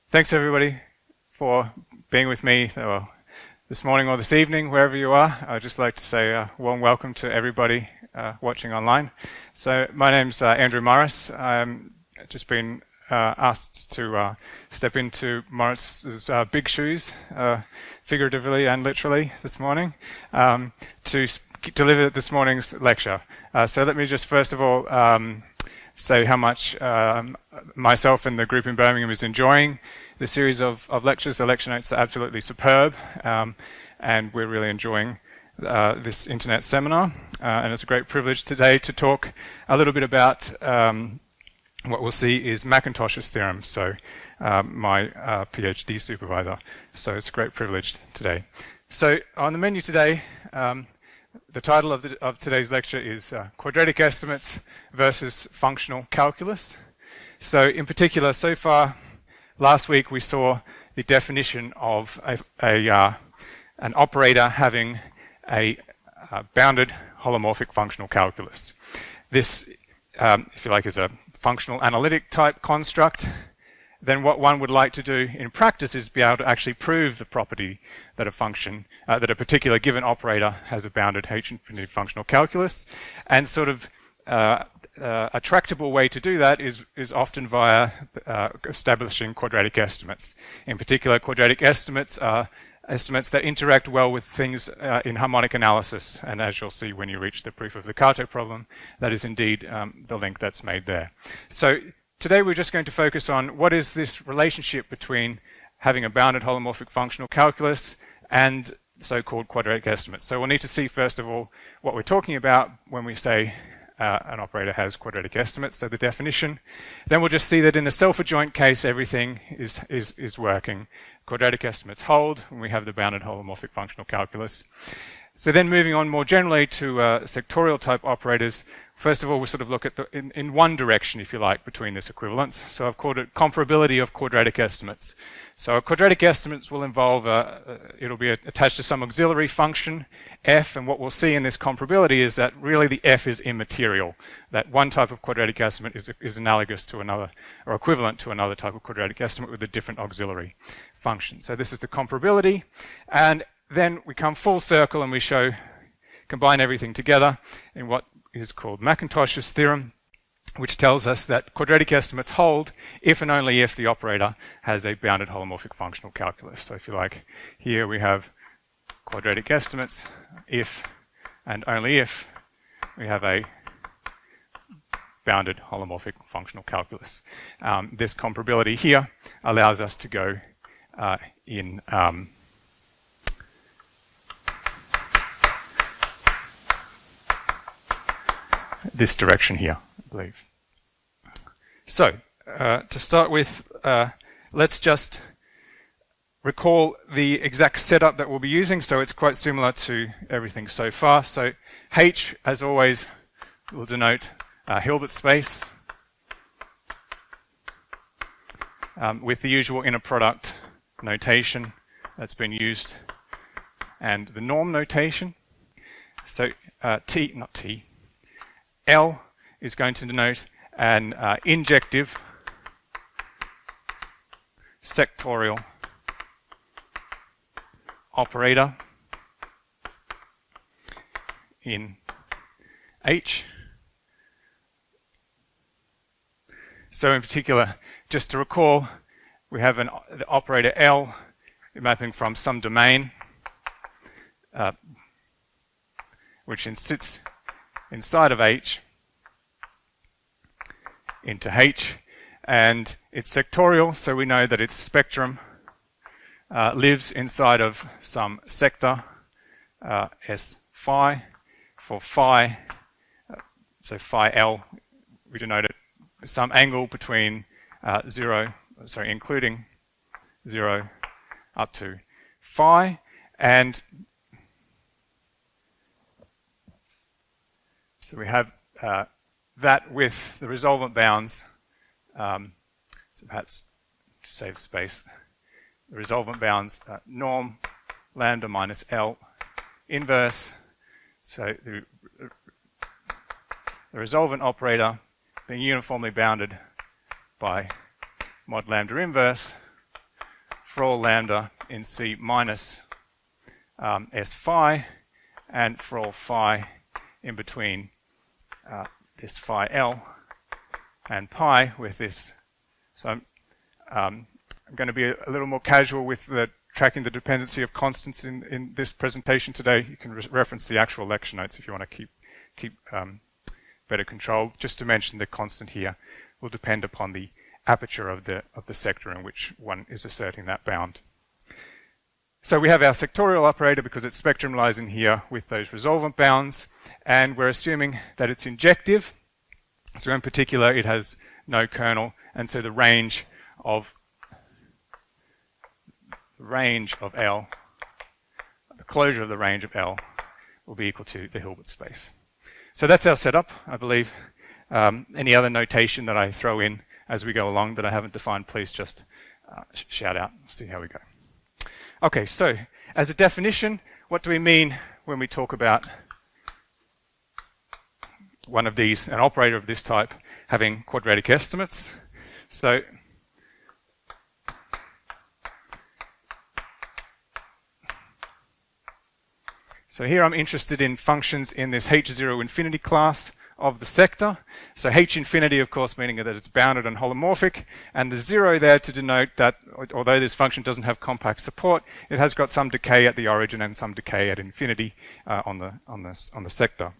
Thanks everybody for being with me this morning or this evening, wherever you are. I'd just like to say a warm welcome to everybody watching online. So my name's Andrew Morris. I'm just been asked to step into Morris's big shoes, figuratively and literally this morning, to deliver this morning's lecture. So let me just first of all say how much myself and the group in Birmingham is enjoying the series of lectures. The lecture notes are absolutely superb, and we're really enjoying this internet seminar. And it's a great privilege today to talk a little bit about what we'll see is Macintosh's theorem, so my PhD supervisor. So it's a great privilege today. So on the menu today, the title of today's lecture is Quadratic Estimates versus Functional Calculus. So in particular, so far, last week we saw the definition of an operator having a bounded holomorphic functional calculus. This, if you like, is a functional analytic type construct. Then what one would like to do in practice is be able to actually prove the property that a function, that a particular given operator has a bounded H-infinity functional calculus. And sort of a tractable way to do that is often via establishing quadratic estimates. In particular, quadratic estimates are estimates that interact well with things in harmonic analysis. And as you'll see when you reach the proof of the Kato problem, that is indeed the link that's made there. So today we're just going to focus on what is this relationship between having a bounded holomorphic functional calculus and so-called quadratic estimates. So we'll need to see first of all what we're talking about when we say an operator has quadratic estimates, so the definition. Then we'll just see that in the self-adjoint case everything is working. Quadratic estimates hold when we have the bounded holomorphic functional calculus. So then moving on more generally to sectorial type operators, first of all, we'll sort of look at in one direction, if you like, between this equivalence. So I've called it comparability of quadratic estimates. So quadratic estimates will involve, it'll be attached to some auxiliary function, f, and what we'll see in this comparability is that really the f is immaterial. That one type of quadratic estimate is analogous to another, or equivalent to another type of quadratic estimate with a different auxiliary function. So this is the comparability, and then we come full circle and we combine everything together in what is called Macintosh's theorem, which tells us that quadratic estimates hold if and only if the operator has a bounded holomorphic functional calculus. So if you like, here we have quadratic estimates if and only if we have a bounded holomorphic functional calculus. This comparability here allows us to go in this direction here, I believe. So, to start with, let's just recall the exact setup that we'll be using. So it's quite similar to everything so far. So H, as always, will denote Hilbert space with the usual inner product notation that's been used and the norm notation. So L is going to denote an injective sectorial operator in H. So in particular, just to recall, we have the operator L mapping from some domain which sits inside of H into H, and it's sectorial, so we know that its spectrum lives inside of some sector S phi. For phi, so phi L, we denote it some angle between including 0 up to phi, and so we have that with the resolvent bounds, so perhaps to save space, the resolvent bounds norm lambda minus L inverse, so the resolvent operator being uniformly bounded by mod lambda inverse for all lambda in C minus S phi, and for all phi in between this phi L and pi with this. So I'm going to be a little more casual with tracking the dependency of constants in this presentation today. You can reference the actual lecture notes if you want to keep better control. Just to mention, the constant here will depend upon the aperture of the sector in which one is asserting that bound. So we have our sectorial operator because its spectrum lies in here with those resolvent bounds, and we're assuming that it's injective. So in particular, it has no kernel, and so the range of L, the closure of the range of L, will be equal to the Hilbert space. So that's our setup, I believe. Any other notation that I throw in as we go along that I haven't defined, please just shout out. We'll see how we go. Okay, so as a definition, what do we mean when we talk about one of these, an operator of this type, having quadratic estimates? So here I'm interested in functions in this H0 infinity class of the sector. So H infinity, of course, meaning that it's bounded and holomorphic, and the 0 there to denote that although this function doesn't have compact support, it has got some decay at the origin and some decay at infinity on the sector.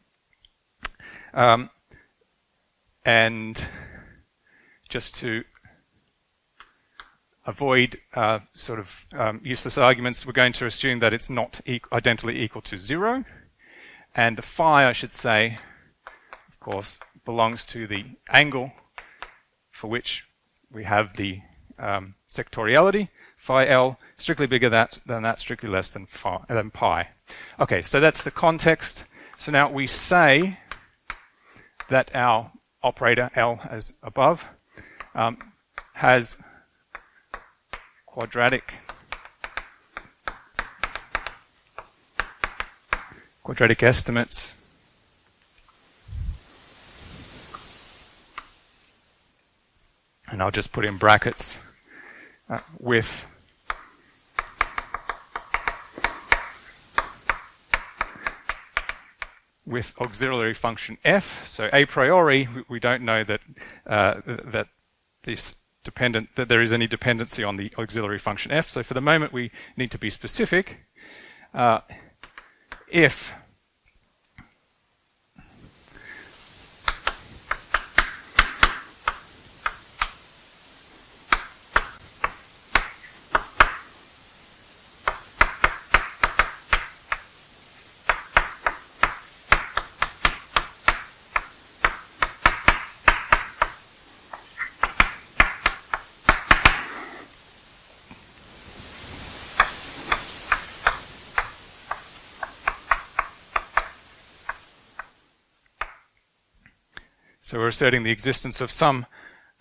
And just to avoid useless arguments, we're going to assume that it's not identically equal to 0. And the phi, I should say, of course, belongs to the angle for which we have the sectoriality. Phi L, strictly bigger than that, strictly less than pi. Okay, so that's the context. So now we say that our operator L, as above, has quadratic estimates and I'll just put in brackets with auxiliary function f. So a priori we don't know that that there is any dependency on the auxiliary function f. So for the moment we need to be specific. If so we're asserting the existence of some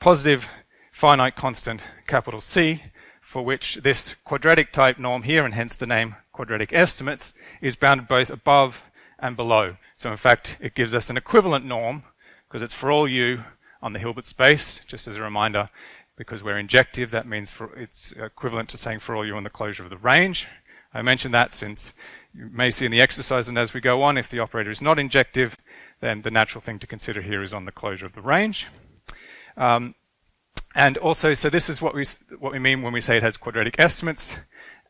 positive finite constant, capital C, for which this quadratic type norm here, and hence the name quadratic estimates, is bounded both above and below. So in fact, it gives us an equivalent norm, because it's for all u on the Hilbert space. Just as a reminder, because we're injective, that means it's equivalent to saying for all u on the closure of the range. I mention that since you may see in the exercise and as we go on, if the operator is not injective, then the natural thing to consider here is on the closure of the range. And also, so this is what we mean when we say it has quadratic estimates.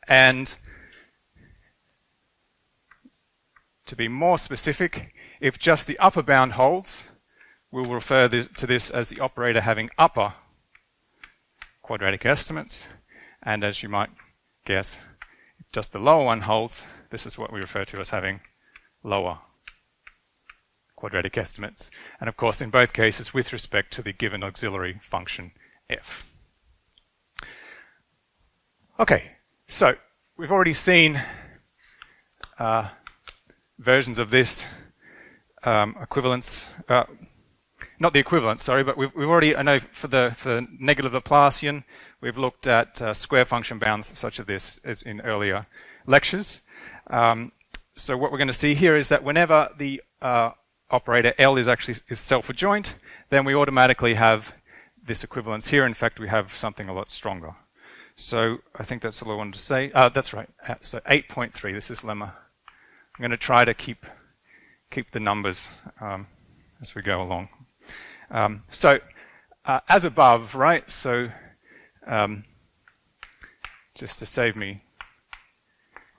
And to be more specific, if just the upper bound holds, we'll refer to this as the operator having upper quadratic estimates. And as you might guess, if just the lower one holds, this is what we refer to as having lower quadratic estimates. And of course, in both cases, with respect to the given auxiliary function f. Okay, so we've already seen versions of this equivalence, not the equivalence, sorry, but we've already, I know for the negative Laplacian, we've looked at square function bounds such as this as in earlier lectures. So what we're going to see here is that whenever the operator L is self-adjoint, then we automatically have this equivalence here. In fact, we have something a lot stronger. So I think that's all I wanted to say. That's right. So 8.3, this is Lemma. I'm going to try to keep the numbers as we go along. As above, right? So just to save me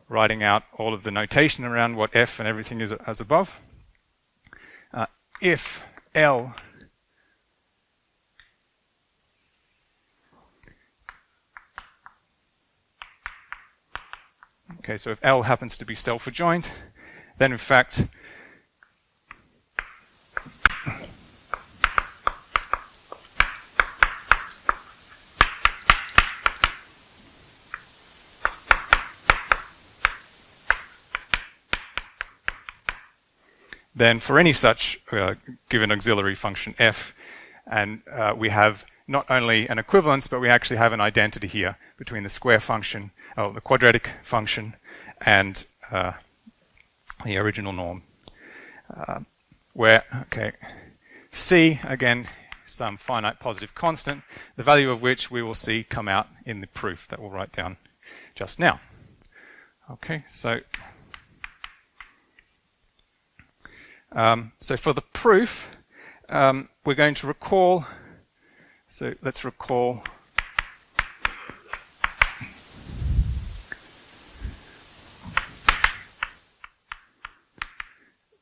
writing out all of the notation around what f and everything is as above, if L okay, so if L happens to be self-adjoint, then in fact then for any such given auxiliary function f, and we have not only an equivalence, but we actually have an identity here between the square function, the quadratic function, and the original norm. Where, okay, c, again, some finite positive constant, the value of which we will see come out in the proof that we'll write down just now. Okay, so for the proof, we're going to recall, so let's recall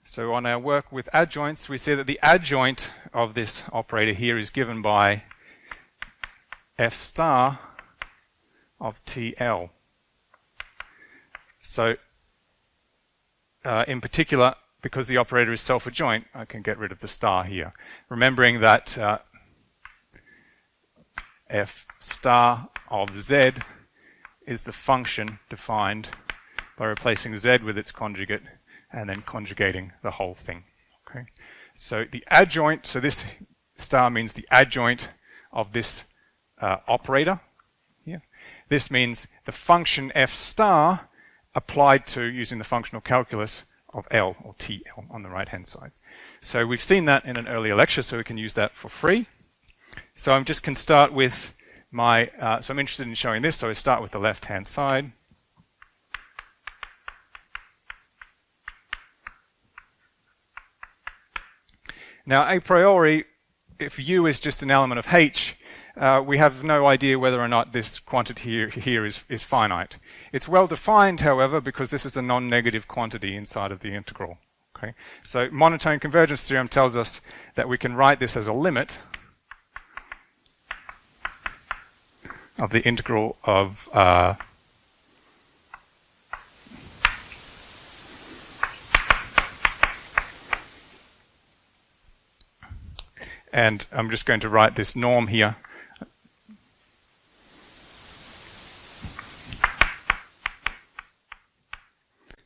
so on our work with adjoints, we see that the adjoint of this operator here is given by f star of TL. So in particular, because the operator is self-adjoint, I can get rid of the star here. Remembering that f star of z is the function defined by replacing z with its conjugate and then conjugating the whole thing. Okay, so the adjoint, so this star means the adjoint of this operator here. This means the function f star applied to, using the functional calculus, of L, or TL, on the right-hand side. So we've seen that in an earlier lecture, so we can use that for free. So I'm just going to start with my, so I'm interested in showing this, so I start with the left-hand side. Now, a priori, if U is just an element of H, we have no idea whether or not this quantity here is finite. It's well defined, however, because this is a non-negative quantity inside of the integral. Okay, so monotone convergence theorem tells us that we can write this as a limit of the integral of and I'm just going to write this norm here.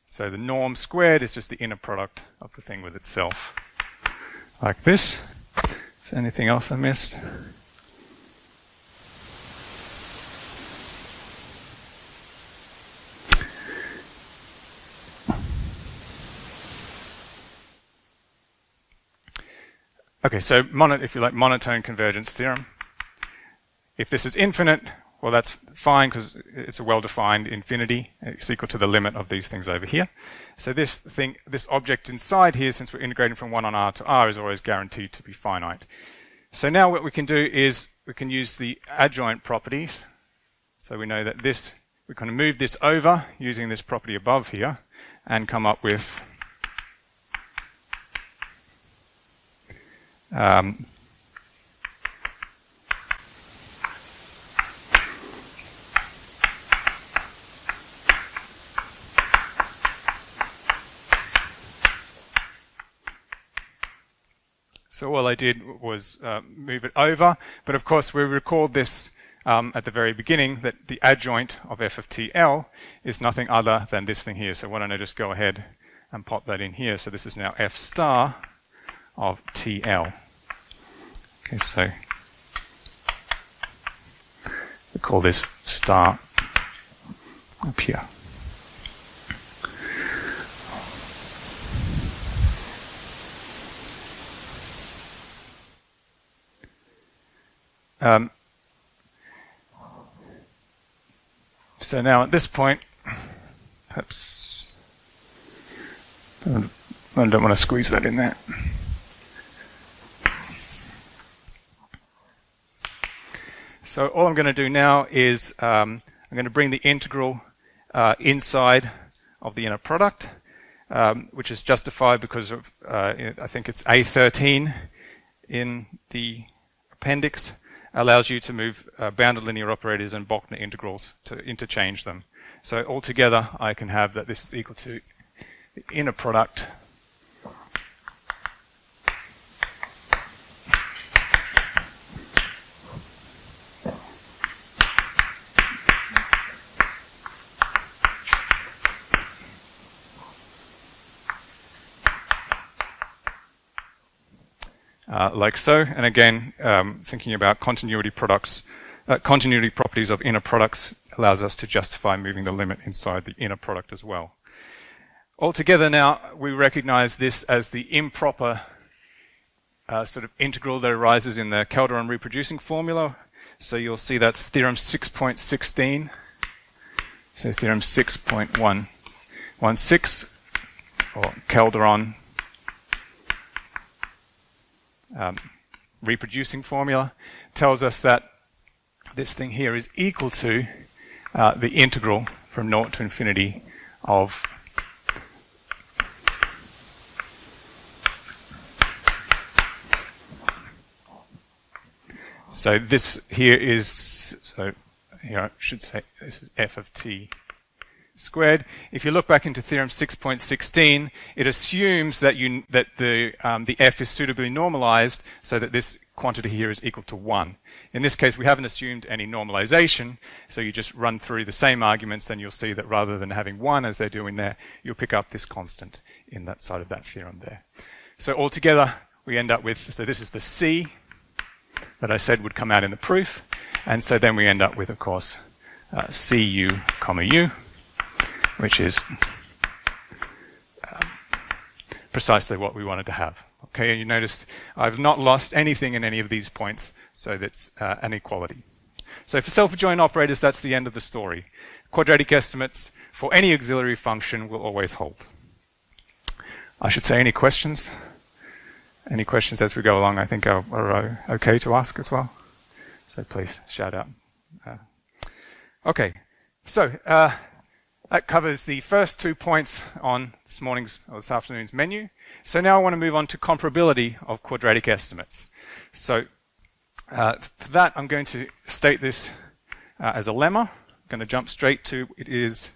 So the norm squared is just the inner product of the thing with itself, like this. Is there anything else I missed? Okay, so if you like, monotone convergence theorem. If this is infinite, well, that's fine because it's a well-defined infinity. It's equal to the limit of these things over here. So this object inside here, since we're integrating from 1 on R to R, is always guaranteed to be finite. So now what we can do is we can use the adjoint properties. So we know that this, we can move this over using this property above here and come up with so all I did was move it over, but of course we recalled this at the very beginning, that the adjoint of f of TL is nothing other than this thing here. So why don't I just go ahead and pop that in here. So this is now f star of TL. Okay, so we call this star up here. So now at this point, perhaps I don't want to squeeze that in there. So all I'm going to do now is I'm going to bring the integral inside of the inner product, which is justified because of, I think it's A13 in the appendix, allows you to move bounded linear operators and Bochner integrals to interchange them. So altogether, I can have that this is equal to the inner product like so. And again, thinking about continuity products, continuity properties of inner products allows us to justify moving the limit inside the inner product as well. Altogether now, we recognize this as the improper sort of integral that arises in the Calderon reproducing formula. So you'll see that's theorem 6.16. So theorem 6.116 for Calderon reproducing formula tells us that this thing here is equal to the integral from 0 to infinity of so this here is, so here I should say this is f of t squared. If you look back into theorem 6.16, it assumes that the f is suitably normalized so that this quantity here is equal to 1. In this case, we haven't assumed any normalization, so you just run through the same arguments and you'll see that rather than having 1 as they're doing there, you'll pick up this constant in that side of that theorem there. So altogether, we end up with, so this is the c that I said would come out in the proof, and so then we end up with, of course, cu comma u, which is precisely what we wanted to have. Okay, and you notice I've not lost anything in any of these points, so that's an equality. So for self-adjoint operators, that's the end of the story. Quadratic estimates for any auxiliary function will always hold. I should say, any questions? Any questions as we go along, I think are okay to ask as well. So please shout out. Okay, so that covers the first 2 points on this afternoon's menu. So now I want to move on to comparability of quadratic estimates. So for that, I'm going to state this as a lemma. I'm going to jump straight to, it is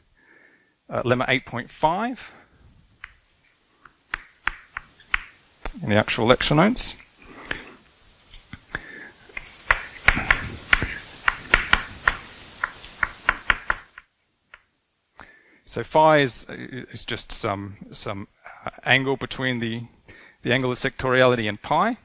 lemma 8.5 in the actual lecture notes. So phi is just some angle between the angle of sectoriality and pi.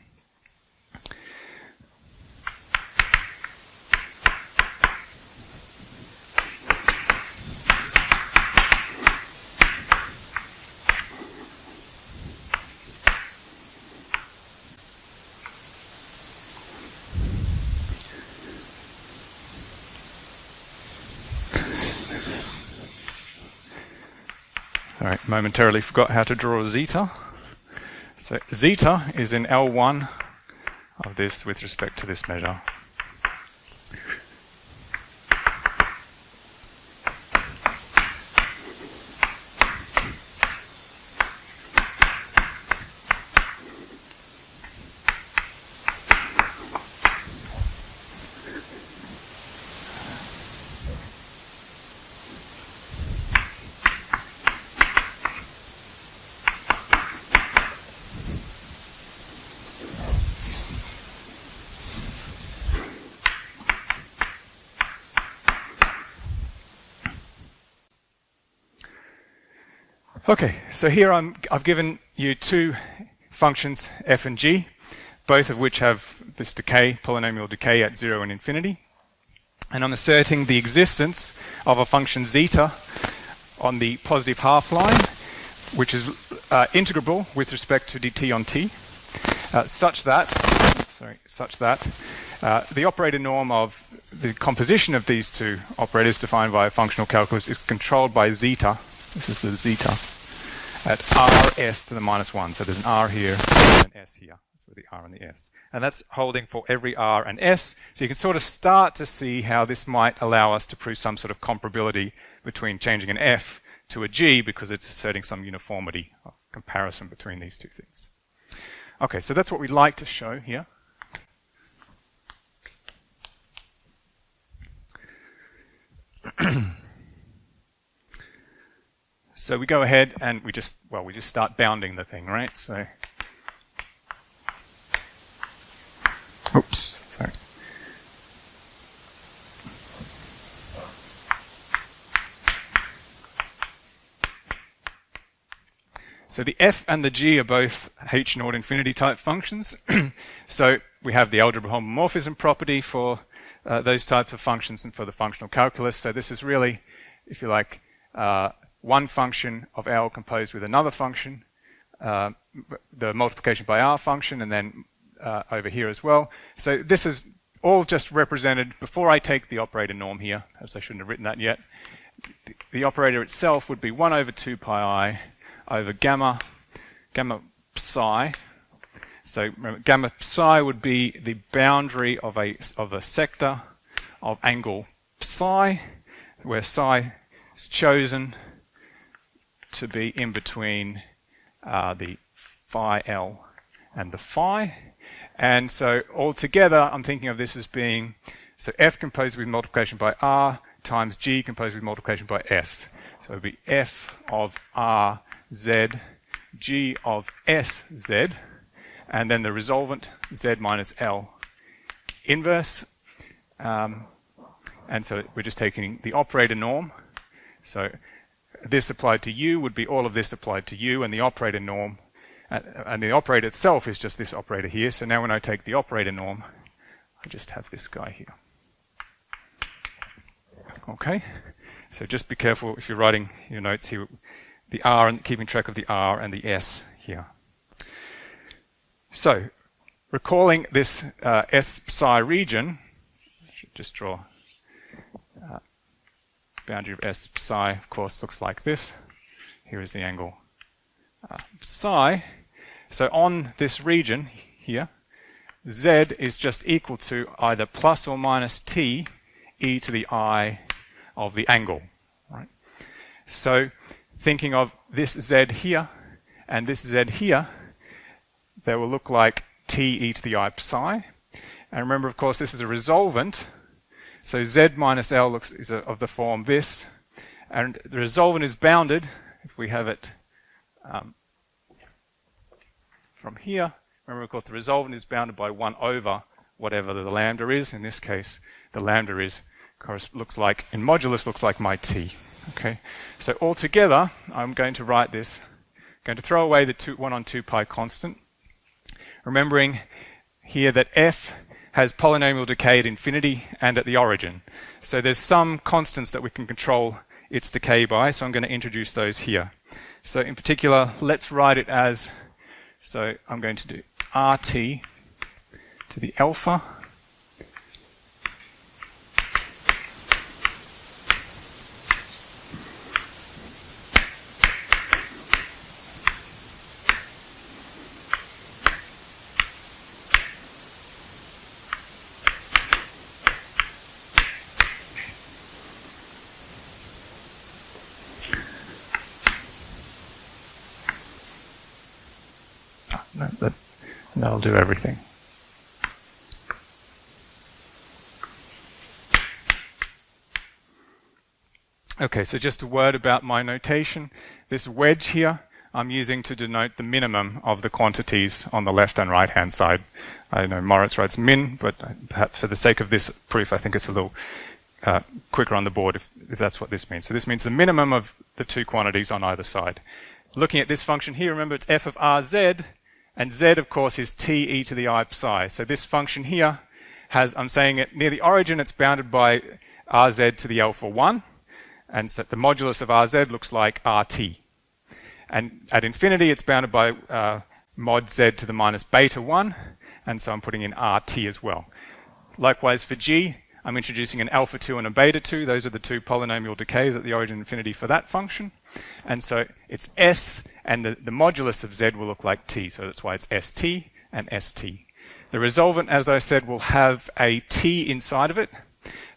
All right, momentarily forgot how to draw zeta. So zeta is in L1 of this with respect to this measure. Okay, so here I've given you two functions, f and g, both of which have this decay, polynomial decay at 0 and infinity. And I'm asserting the existence of a function zeta on the positive half line, which is integrable with respect to dt on t, such that such that the operator norm of the composition of these two operators defined by functional calculus is controlled by zeta. This is the zeta at rs to the minus 1. So there's an r here and an s here. That's where the r and the s. And that's holding for every r and s. So you can sort of start to see how this might allow us to prove some sort of comparability between changing an f to a g, because it's asserting some uniformity of comparison between these two things. Okay, so that's what we'd like to show here. So we go ahead and we just start bounding the thing, right? So, oops, sorry. So the f and the g are both h naught infinity type functions. So we have the algebra homomorphism property for those types of functions and for the functional calculus. So this is really, if you like, one function of L composed with another function, the multiplication by R function, and then over here as well. So this is all just represented before I take the operator norm here, as I shouldn't have written that yet. The operator itself would be 1 over 2 pi I over gamma psi. So remember, gamma psi would be the boundary of a sector of angle psi, where psi is chosen to be in between the phi L and the phi. And so altogether, I'm thinking of this as being, so f composed with multiplication by r times g composed with multiplication by s. So it would be f of r z, g of s z, and then the resolvent z minus L inverse. And so we're just taking the operator norm. So this applied to u would be all of this applied to u, and the operator norm, and the operator itself is just this operator here. So now when I take the operator norm, I just have this guy here. Okay, so just be careful if you're writing your notes here, the r, and keeping track of the r and the s here. So recalling this s psi region, I should just draw boundary of s psi, of course, looks like this. Here is the angle psi. So on this region here, z is just equal to either plus or minus t e to the I of the angle. Right? So thinking of this z here and this z here, they will look like t e to the I psi. And remember, of course, this is a resolvent. So z minus L is of the form this, and the resolvent is bounded, if we have it from here. Remember, of course, the resolvent is bounded by 1 over whatever the lambda is. In this case, the lambda looks like, in modulus, looks like my t. Okay, so altogether, I'm going to write this. I'm going to throw away the 1 on 2 pi constant, remembering here that f has polynomial decay at infinity and at the origin. So there's some constants that we can control its decay by, so I'm going to introduce those here. So in particular, let's write it as, so I'm going to do RT to the alpha that'll do everything. Okay, so just a word about my notation. This wedge here I'm using to denote the minimum of the quantities on the left and right hand side. I know Moritz writes min, but perhaps for the sake of this proof, I think it's a little quicker on the board if that's what this means. So this means the minimum of the two quantities on either side. Looking at this function here, remember it's f of rz, and z, of course, is t e to the I psi. So this function here has, I'm saying it near the origin, it's bounded by rz to the alpha 1. And so the modulus of rz looks like rt. And at infinity, it's bounded by mod z to the minus beta 1. and so I'm putting in RT as well. Likewise for G, I'm introducing an alpha 2 and a beta 2. Those are the two polynomial decays at the origin infinity for that function. And so it's S, and the modulus of Z will look like T. So that's why it's ST and ST. The resolvent, as I said, will have a T inside of it,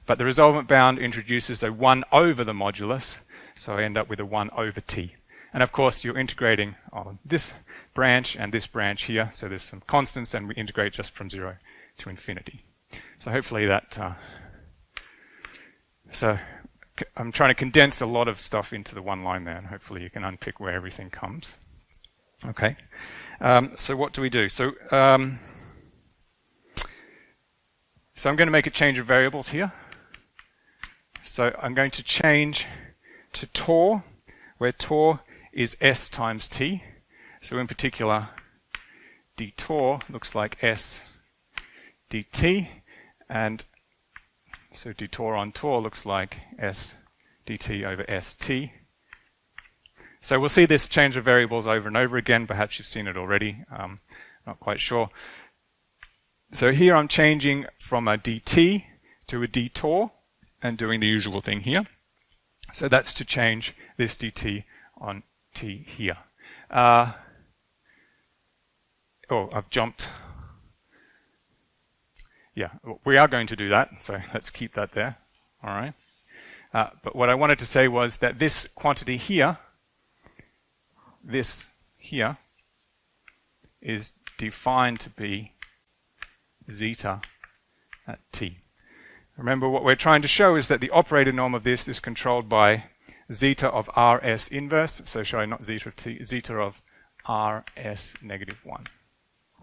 but the resolvent bound introduces a 1 over the modulus, so I end up with a 1 over T. And of course, you're integrating on this branch and this branch here, so there's some constants, and we integrate just from 0 to infinity. So hopefully that... So I'm trying to condense a lot of stuff into the one line there, and hopefully you can unpick where everything comes. Okay. So what do we do? So I'm going to make a change of variables here. So I'm going to change to Tor, where Tor is S times T. So in particular, d Tor looks like S dt, and so d Tor on Tor looks like S dt over ST. So we'll see this change of variables over and over again. Perhaps you've seen it already. Not quite sure. So here I'm changing from a dt to a d Tor and doing the usual thing here. So that's to change this dt on t here. Oh, I've jumped. Yeah, we are going to do that, so let's keep that there. All right. But what I wanted to say was that this quantity here, this here, is defined to be zeta at t. Remember, what we're trying to show is that the operator norm of this is controlled by zeta of rs inverse. So shall I not zeta of t, zeta of rs negative 1.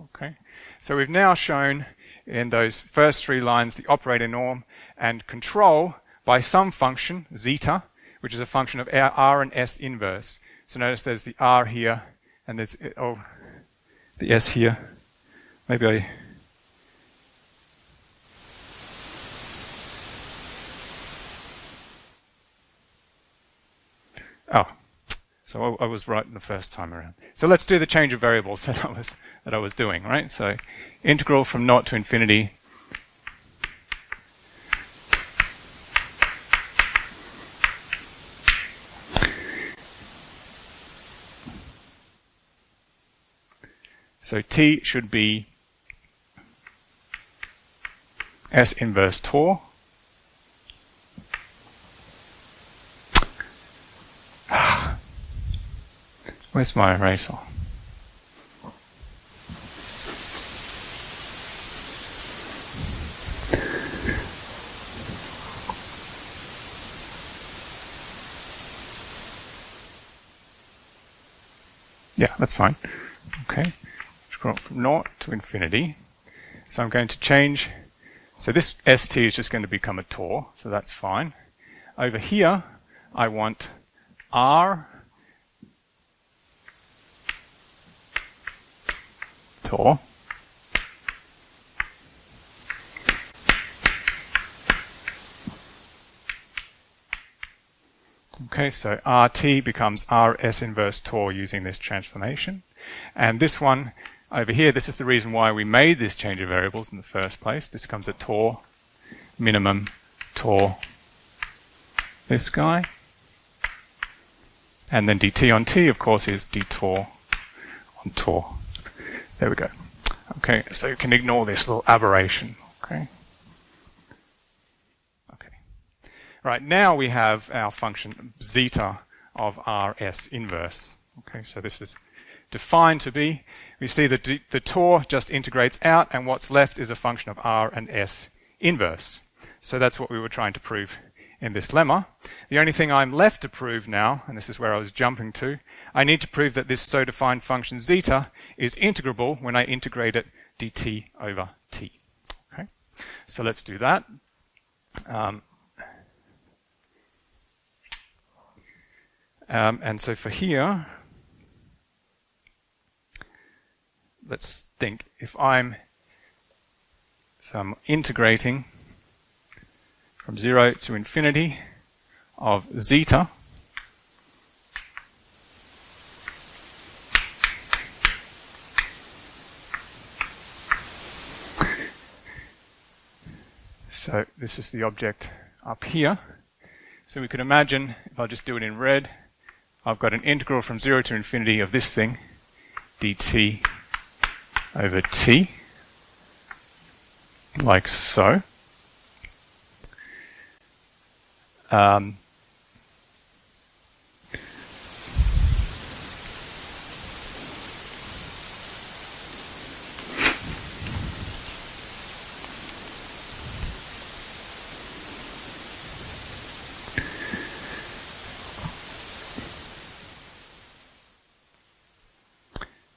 Okay. So we've now shown in those first three lines the operator norm and control by some function, zeta, which is a function of r and s inverse. So notice there's the r here, and there's the s here. Maybe I... Oh, so I was right the first time around. So let's do the change of variables that I was doing, right? So integral from 0 to infinity so t should be S inverse Tor. Where's my eraser? Yeah, that's fine. Okay. Scroll from 0 to infinity. So I'm going to change. So this ST is just going to become a Tor, so that's fine. Over here, I want R Tor. Okay, so RT becomes RS inverse Tor using this transformation. And this one over here, this is the reason why we made this change of variables in the first place. This comes at Tor, minimum, Tor, this guy. And then dt on t, of course, is d Tor on Tor. There we go. Okay, so you can ignore this little aberration. Okay. Okay. Right, now we have our function zeta of rs inverse. Okay, so this is defined to be, we see that the Tor just integrates out, and what's left is a function of r and s inverse. So that's what we were trying to prove in this lemma. The only thing I'm left to prove now, and this is where I was jumping to, I need to prove that this so defined function zeta is integrable when I integrate it dt over t. Okay, so let's do that. And so for here, let's think if I'm integrating from 0 to infinity of zeta So this is the object up here. So we could imagine, if I just do it in red, I've got an integral from 0 to infinity of this thing, dt over t, like so.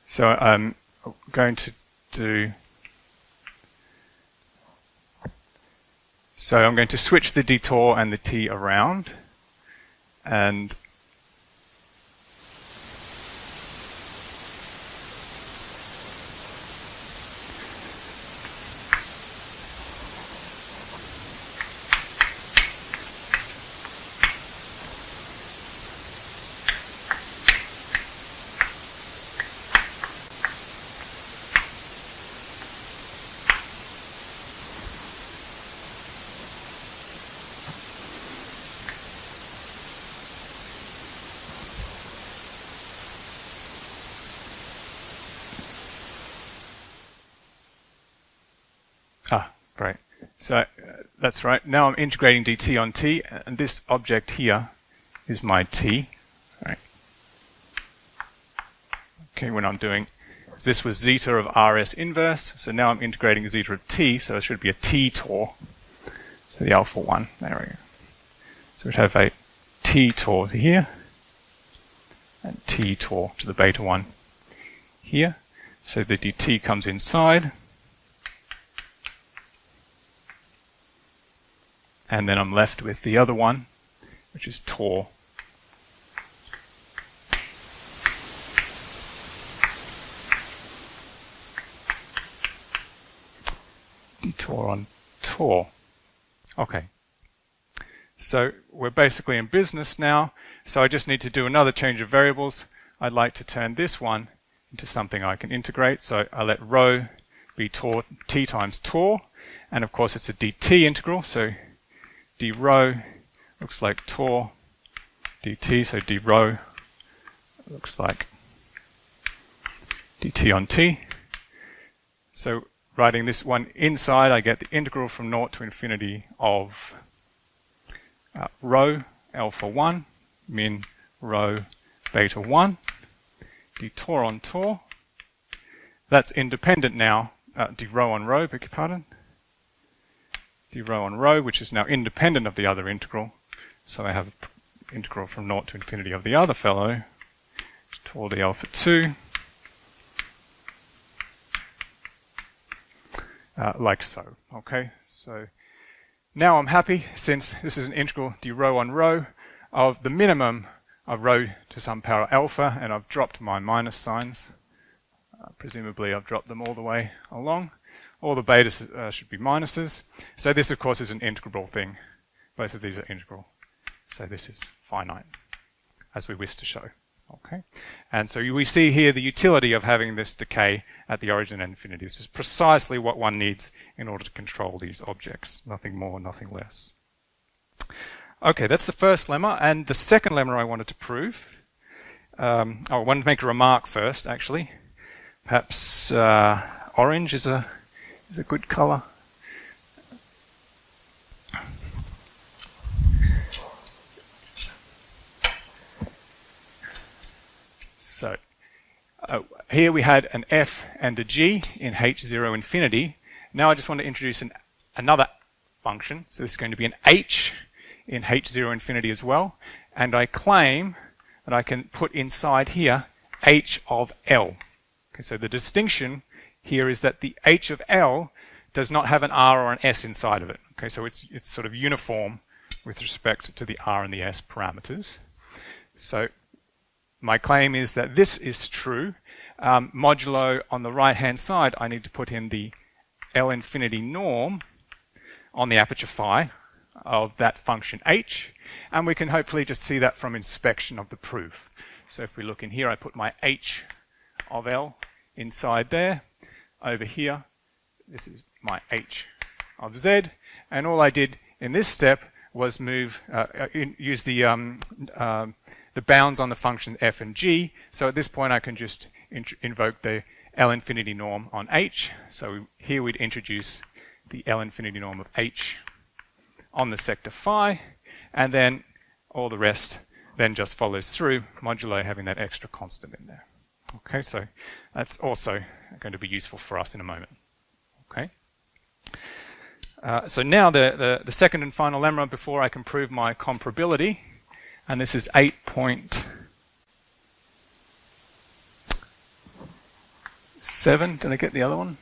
So I'm going to do, so I'm going to switch the detour and the t around, and great. So that's right. Now I'm integrating dt on t, and this object here is my t. Sorry. Okay, when I'm doing, this was zeta of rs inverse, so now I'm integrating zeta of t, so it should be a t tor. So the alpha 1, there we go. So we'd have a t tor to here, and t tor to the beta 1 here. So the dt comes inside, and then I'm left with the other one, which is tor. Detour on tor. Okay. So we're basically in business now. So I just need to do another change of variables. I'd like to turn this one into something I can integrate. So I let rho be tor, t times tor. And of course it's a dt integral. So d rho looks like tor dt, so d rho looks like dt on t. So writing this one inside, I get the integral from 0 to infinity of rho alpha 1 min rho beta 1 d tor on tor. That's independent now, d rho on rho, beg your pardon. D rho on rho, which is now independent of the other integral. So I have an integral from 0 to infinity of the other fellow, tor d alpha 2, like so. Okay, so now I'm happy, since this is an integral d rho on rho of the minimum of rho to some power alpha, and I've dropped my minus signs. Presumably I've dropped them all the way along. All the betas should be minuses. So this, of course, is an integrable thing. Both of these are integral. So this is finite, as we wish to show. Okay, and so we see here the utility of having this decay at the origin and infinity. This is precisely what one needs in order to control these objects. Nothing more, nothing less. Okay, that's the first lemma. And the second lemma I wanted to prove, I wanted to make a remark first, actually. Perhaps orange is a good color. So here we had an f and a g in h0 infinity. Now I just want to introduce another function. So this is going to be an h in h0 infinity as well. And I claim that I can put inside here h of L. Okay, so the distinction here is that the h of L does not have an r or an s inside of it. Okay, so it's sort of uniform with respect to the r and the s parameters. So my claim is that this is true. Modulo on the right-hand side, I need to put in the L infinity norm on the aperture phi of that function h, and we can hopefully just see that from inspection of the proof. So if we look in here, I put my h of L inside there. Over here, this is my h of z, And all I did in this step was use the bounds on the function f and g. So at this point, I can just invoke the L infinity norm on h. So here we'd introduce the L infinity norm of h on the sector phi, and then all the rest then just follows through, modulo having that extra constant in there. Okay, so that's also going to be useful for us in a moment. Okay. So now the second and final lemma before I can prove my comparability, and this is 8.7. Did I get the other one?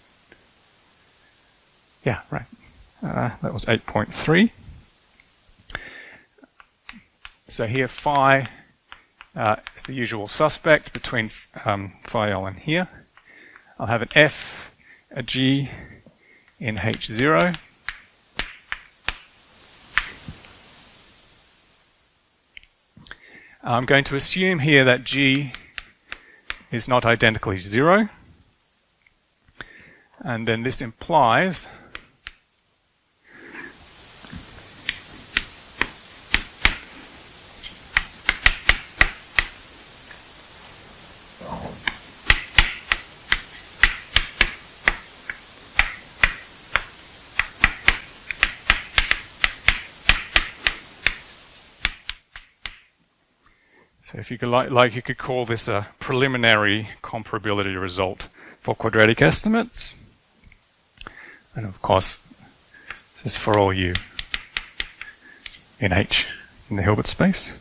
Yeah, right. That was 8.3. So here phi is the usual suspect between phi L and here. I'll have an f, a g in H0. I'm going to assume here that g is not identically 0. And then this implies so if you could you could call this a preliminary comparability result for quadratic estimates. And of course, this is for all u in H in the Hilbert space.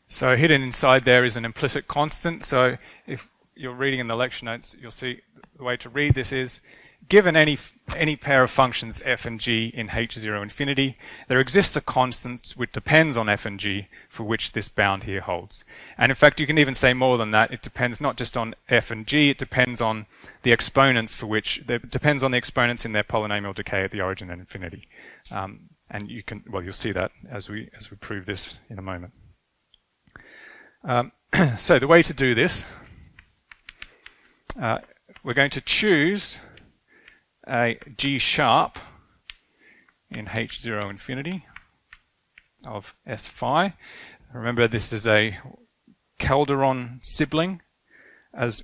So hidden inside there is an implicit constant. So if you're reading in the lecture notes, you'll see the way to read this is, given any pair of functions f and g in H0 infinity, there exists a constant which depends on f and g for which this bound here holds. And in fact, you can even say more than that. It depends not just on f and g, it depends on the exponents for which, it depends on the exponents in their polynomial decay at the origin at infinity. And you can, well, you'll see that as we prove this in a moment. So the way to do this, we're going to choose a G sharp in H0 infinity of S phi. Remember, this is a Calderon sibling, as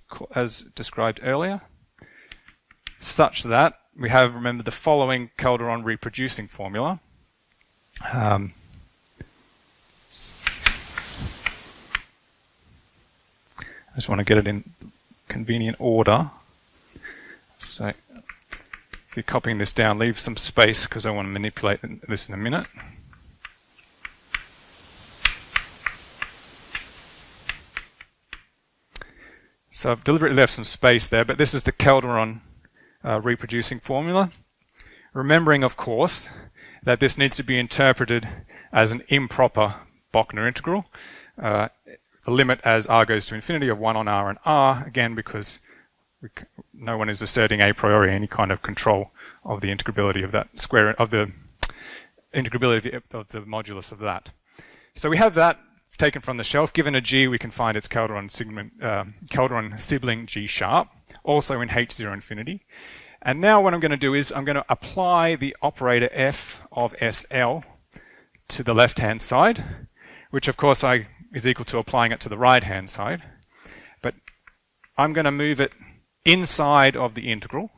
described earlier, such that we have, remember, the following Calderon reproducing formula. I just want to get it in convenient order. So if you're copying this down, leave some space because I want to manipulate this in a minute. So I've deliberately left some space there, but this is the Calderon reproducing formula. Remembering, of course, that this needs to be interpreted as an improper Bochner integral. The limit as r goes to infinity of 1 on r and r, again, because no one is asserting a priori any kind of control of the integrability of that square, of the integrability of the modulus of that. So we have that taken from the shelf. Given a g, we can find its Calderon sibling g sharp, also in H0 infinity. And now what I'm going to do is I'm going to apply the operator f of SL to the left-hand side, which of course is equal to applying it to the right-hand side. But I'm going to move it inside of the integral.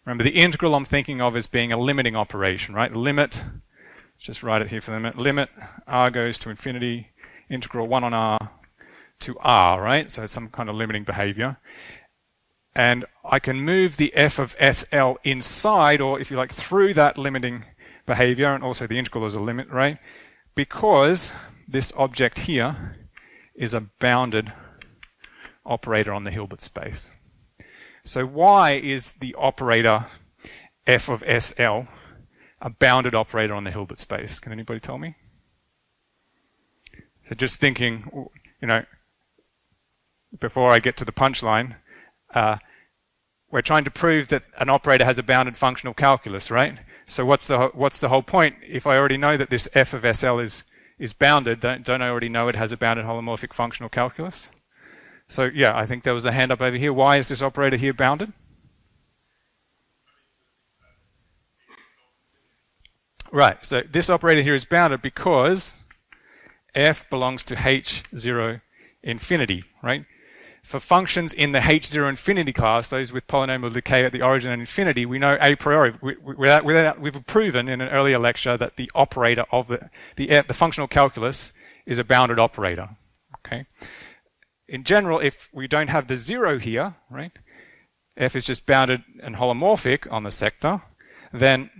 Remember, the integral I'm thinking of as being a limiting operation, right? Limit, let's just write it here for the minute. Limit r goes to infinity, integral 1 on r to r, right? So it's some kind of limiting behavior. And I can move the f of SL inside, or if you like, through that limiting behavior, and also the integral is a limit, right? Because this object here is a bounded operator on the Hilbert space. So why is the operator f of SL a bounded operator on the Hilbert space? Can anybody tell me? So just thinking, before I get to the punchline, we're trying to prove that an operator has a bounded functional calculus, right? So what's the whole point? If I already know that this f of SL is bounded, don't I already know it has a bounded holomorphic functional calculus? So yeah, I think there was a hand up over here. Why is this operator here bounded? Right, so this operator here is bounded because f belongs to h0 infinity, right? For functions in the h0 infinity class, those with polynomial decay at the origin and infinity, we know a priori, we've proven in an earlier lecture that the operator of the functional calculus is a bounded operator, okay? In general, if we don't have the 0 here, right, f is just bounded and holomorphic on the sector, then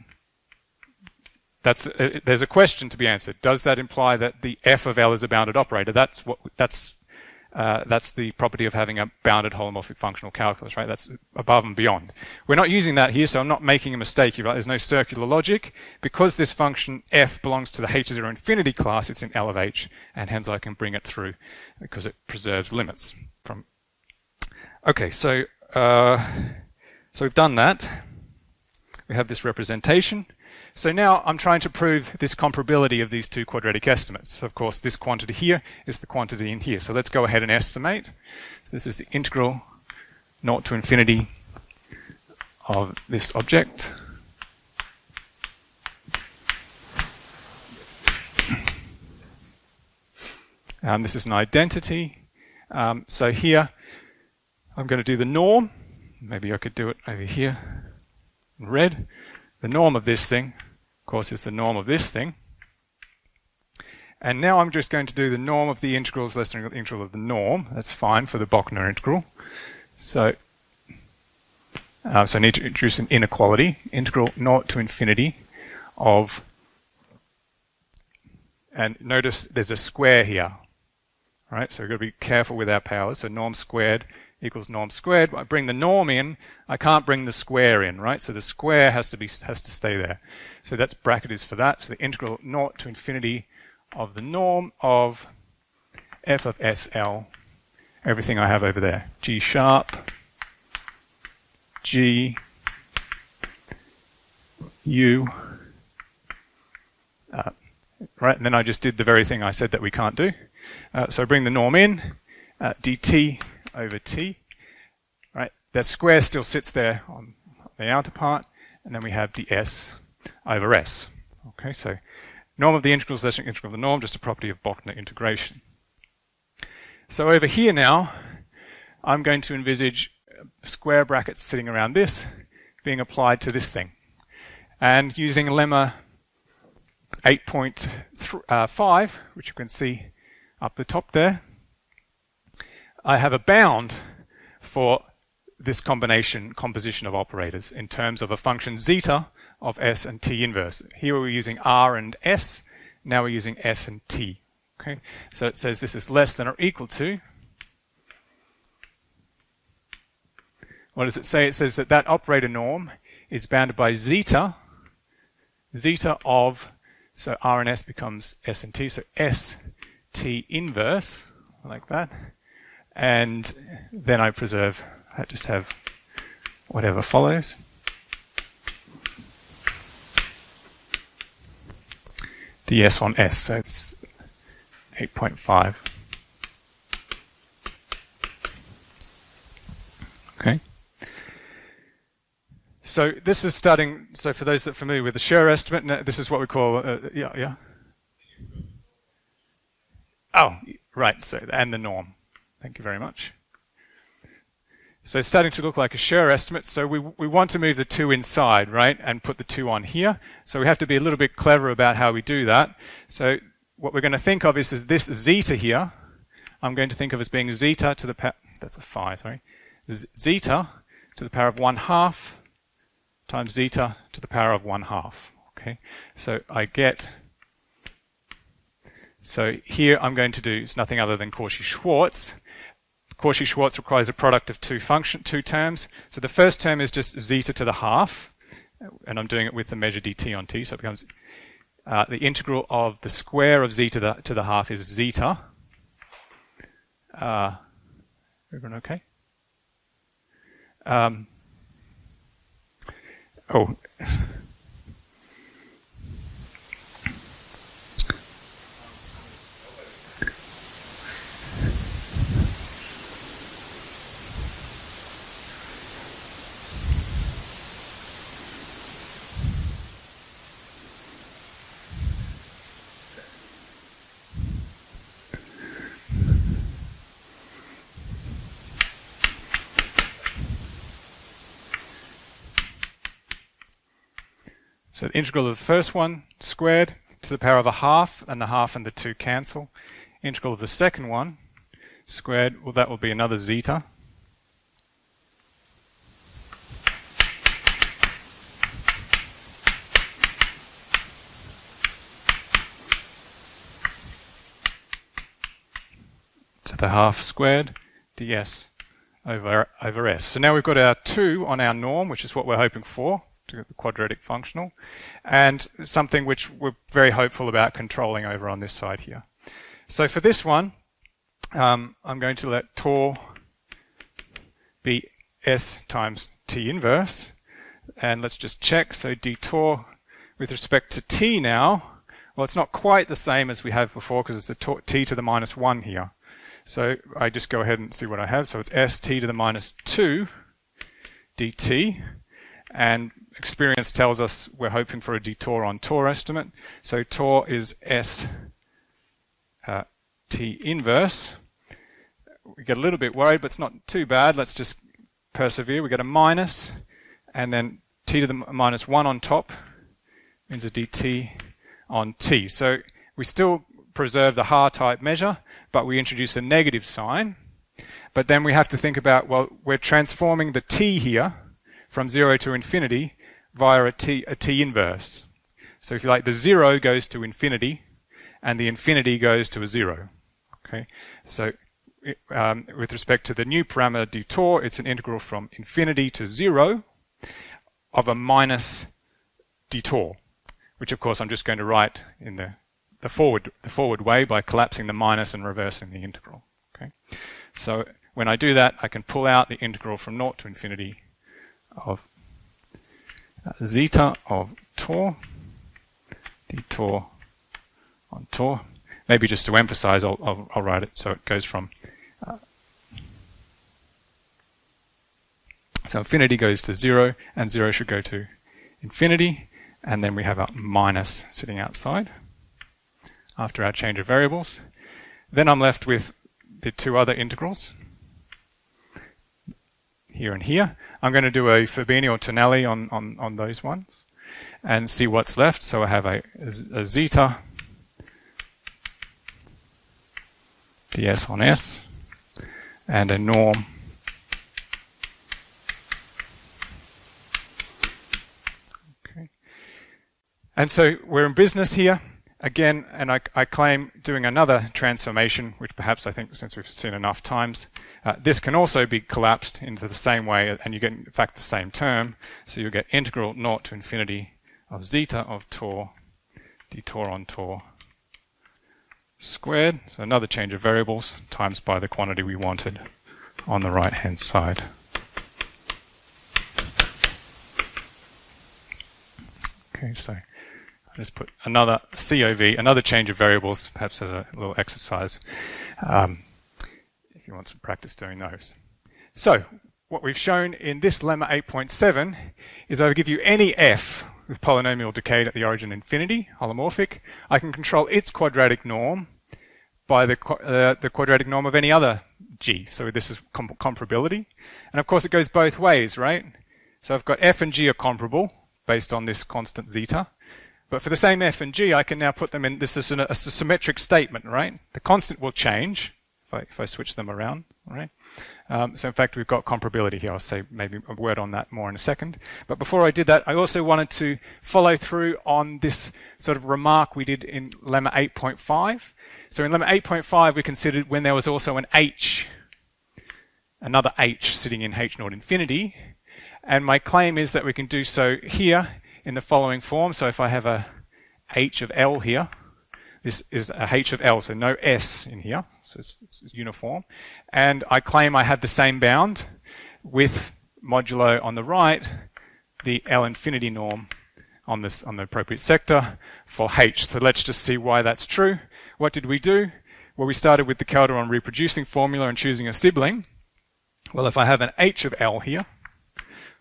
there's a question to be answered. Does that imply that the f of L is a bounded operator? That's the property of having a bounded holomorphic functional calculus, right? That's above and beyond. We're not using that here, so I'm not making a mistake here, right? There's no circular logic. Because this function f belongs to the h0 infinity class, it's in L of h, and hence I can bring it through because it preserves limits from. Okay, so we've done that. We have this representation. So now I'm trying to prove this comparability of these two quadratic estimates. Of course, this quantity here is the quantity in here. So let's go ahead and estimate. So this is the integral 0 to infinity of this object. This is an identity. So here I'm going to do the norm. Maybe I could do it over here in red. The norm of this thing, of course, is the norm of this thing. And now I'm just going to do the norm of the integrals less than the integral of the norm. That's fine for the Bochner integral. So I need to introduce an inequality. Integral 0 to infinity of, and notice there's a square here. Right? So we've got to be careful with our powers. So norm squared equals norm squared. I bring the norm in, I can't bring the square in, right? So the square has to stay there. So that's bracket is for that. So the integral 0 to infinity of the norm of f of SL, everything I have over there. G sharp, G, U, right? And then I just did the very thing I said that we can't do. So I bring the norm in, dt over t, right? That square still sits there on the outer part, and then we have ds over s. Okay, so norm of the integrals less than integral of the norm, just a property of Bochner integration. So over here now, I'm going to envisage square brackets sitting around this being applied to this thing. And using Lemma 8.5, which you can see up the top there, I have a bound for this composition of operators in terms of a function zeta of s and t inverse. Here we're using r and s, now we're using s and t. Okay, so it says this is less than or equal to. What does it say? It says that operator norm is bounded by zeta of, so r and s becomes s and t, so s t inverse, like that. And then I just have whatever follows. ds on s, so it's 8.5. Okay. So this is starting, so for those that are familiar with the Scher estimate, this is what we call, yeah. Oh, right, so, and the norm. Thank you very much. So it's starting to look like a Scher estimate. So we want to move the 2 inside, right, and put the 2 on here. So we have to be a little bit clever about how we do that. So what we're going to think of is this zeta here. I'm going to think of as being zeta to the power, that's a phi, sorry. Zeta to the power of 1/2 times zeta to the power of 1/2. Okay, so I get, so here I'm going to do, it's nothing other than Cauchy-Schwarz. Cauchy-Schwarz requires a product of two terms. So the first term is just zeta to the half, and I'm doing it with the measure dt on t, so it becomes the integral of the square of zeta to the half is zeta. Everyone okay? So the integral of the first one squared to the power of a half, and the half and the 2 cancel. Integral of the second one squared, well, that will be another zeta. To the half squared ds over s. So now we've got our 2 on our norm, which is what we're hoping for, to get the quadratic functional, and something which we're very hopeful about controlling over on this side here. So for this one, I'm going to let Tor be s times t inverse, and let's just check. So d Tor with respect to t now, well, it's not quite the same as we have before because it's the t to the minus 1 here. So I just go ahead and see what I have. So it's s t to the minus 2 dt, and experience tells us we're hoping for a d Tor on Tor estimate. So Tor is s t inverse. We get a little bit worried, but it's not too bad. Let's just persevere. We get a minus, and then t to the minus 1 on top means a dt on t. So we still preserve the Ha-type measure, but we introduce a negative sign. But then we have to think about, well, we're transforming the t here from 0 to infinity via a t inverse. So if you like, the 0 goes to infinity, and the infinity goes to a 0. Okay, so with respect to the new parameter d Tor, it's an integral from infinity to 0 of a minus d Tor, which of course I'm just going to write in the forward way by collapsing the minus and reversing the integral. Okay, so when I do that, I can pull out the integral from 0 to infinity of zeta of Tor, d Tor on Tor. Maybe just to emphasize, I'll write it so it goes from so infinity goes to 0, and 0 should go to infinity, and then we have a minus sitting outside after our change of variables. Then I'm left with the 2 other integrals, here and here. I'm going to do a Fabini or Tonelli on those ones and see what's left. So I have a zeta ds on s and a norm okay. And so we're in business here again, and I claim doing another transformation, which perhaps I think since we've seen enough times, this can also be collapsed into the same way, and you get in fact the same term. So you get integral 0 to infinity of zeta of Tor d Tor on Tor squared, so another change of variables, times by the quantity we wanted on the right hand side. Okay, so I'll just put another COV, another change of variables, perhaps as a little exercise, if you want some practice doing those. So what we've shown in this Lemma 8.7 is I give you any f with polynomial decayed at the origin infinity, holomorphic, I can control its quadratic norm by the quadratic norm of any other g. So this is comparability. And of course it goes both ways, right? So I've got f and g are comparable based on this constant zeta. But for the same f and g, I can now put them in, this is a symmetric statement, right? The constant will change if I switch them around, right? So in fact, we've got comparability here. I'll say maybe a word on that more in a second. But before I did that, I also wanted to follow through on this sort of remark we did in Lemma 8.5. So in Lemma 8.5, we considered when there was also an h, another h sitting in h naught infinity. And my claim is that we can do so here in the following form. So if I have a h of L here, this is a h of L, so no s in here, so it's uniform. And I claim I have the same bound with modulo on the right, the L infinity norm on the appropriate sector for h. So let's just see why that's true. What did we do? Well, we started with the Calderon reproducing formula and choosing a sibling. Well, if I have an h of L here,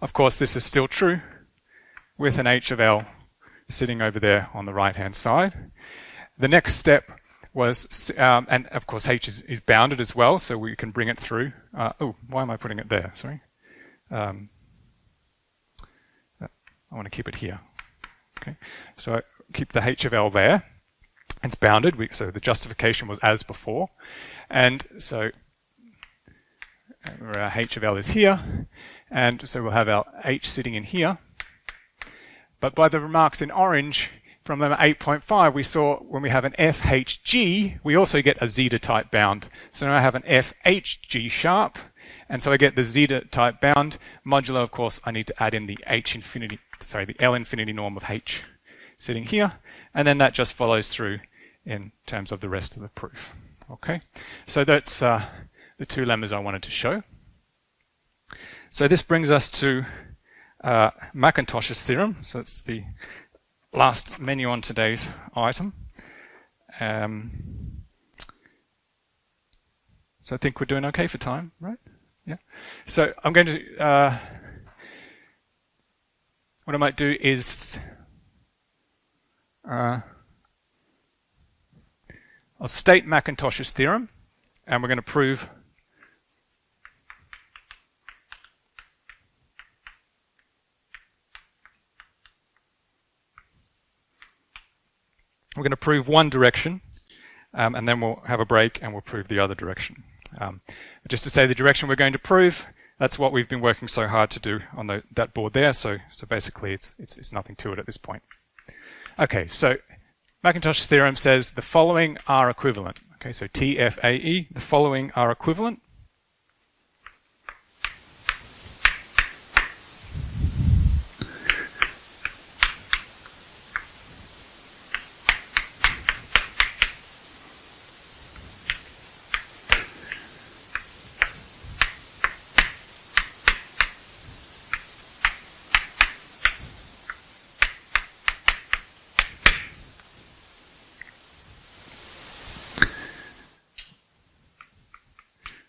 of course this is still true with an h of L sitting over there on the right-hand side. The next step was, and of course h is bounded as well, so we can bring it through. Why am I putting it there? Sorry. I want to keep it here. Okay, so I keep the h of L there. It's bounded, so the justification was as before. And so our h of L is here, and so we'll have our h sitting in here. But by the remarks in orange from lemma 8.5, we saw when we have an FHG, we also get a zeta type bound. So now I have an FHG sharp, and so I get the zeta type bound. Modulo, of course, I need to add in the the L infinity norm of h sitting here, and then that just follows through in terms of the rest of the proof. Okay, so that's the two lemmas I wanted to show. So this brings us to Macintosh's theorem. So it's the last menu on today's item. So I think we're doing okay for time, right? Yeah. So I'm going to what I might do is I'll state Macintosh's theorem, and we're going to prove one direction, and then we'll have a break and we'll prove the other direction. Just to say the direction we're going to prove, that's what we've been working so hard to do on that board there. So basically, it's nothing to it at this point. Okay, so Macintosh's theorem says the following are equivalent. Okay, so TFAE, the following are equivalent.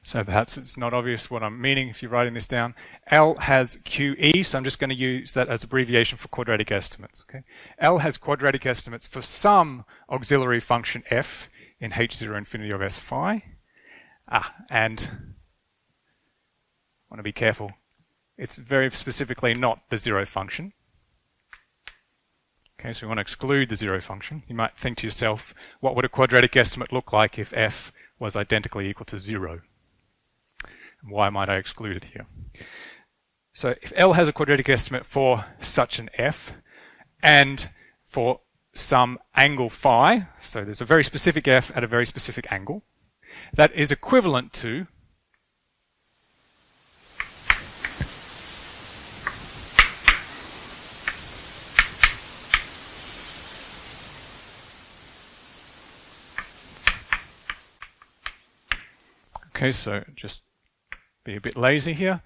So perhaps it's not obvious what I'm meaning if you're writing this down. L has QE, so I'm just going to use that as abbreviation for quadratic estimates. Okay? L has quadratic estimates for some auxiliary function f in h0 infinity of s phi. And I want to be careful. It's very specifically not the zero function. Okay, so we want to exclude the zero function. You might think to yourself, what would a quadratic estimate look like if f was identically equal to 0? Why might I exclude it here? So if L has a quadratic estimate for such an f and for some angle phi, so there's a very specific f at a very specific angle, that is equivalent to okay, so just be a bit lazy here.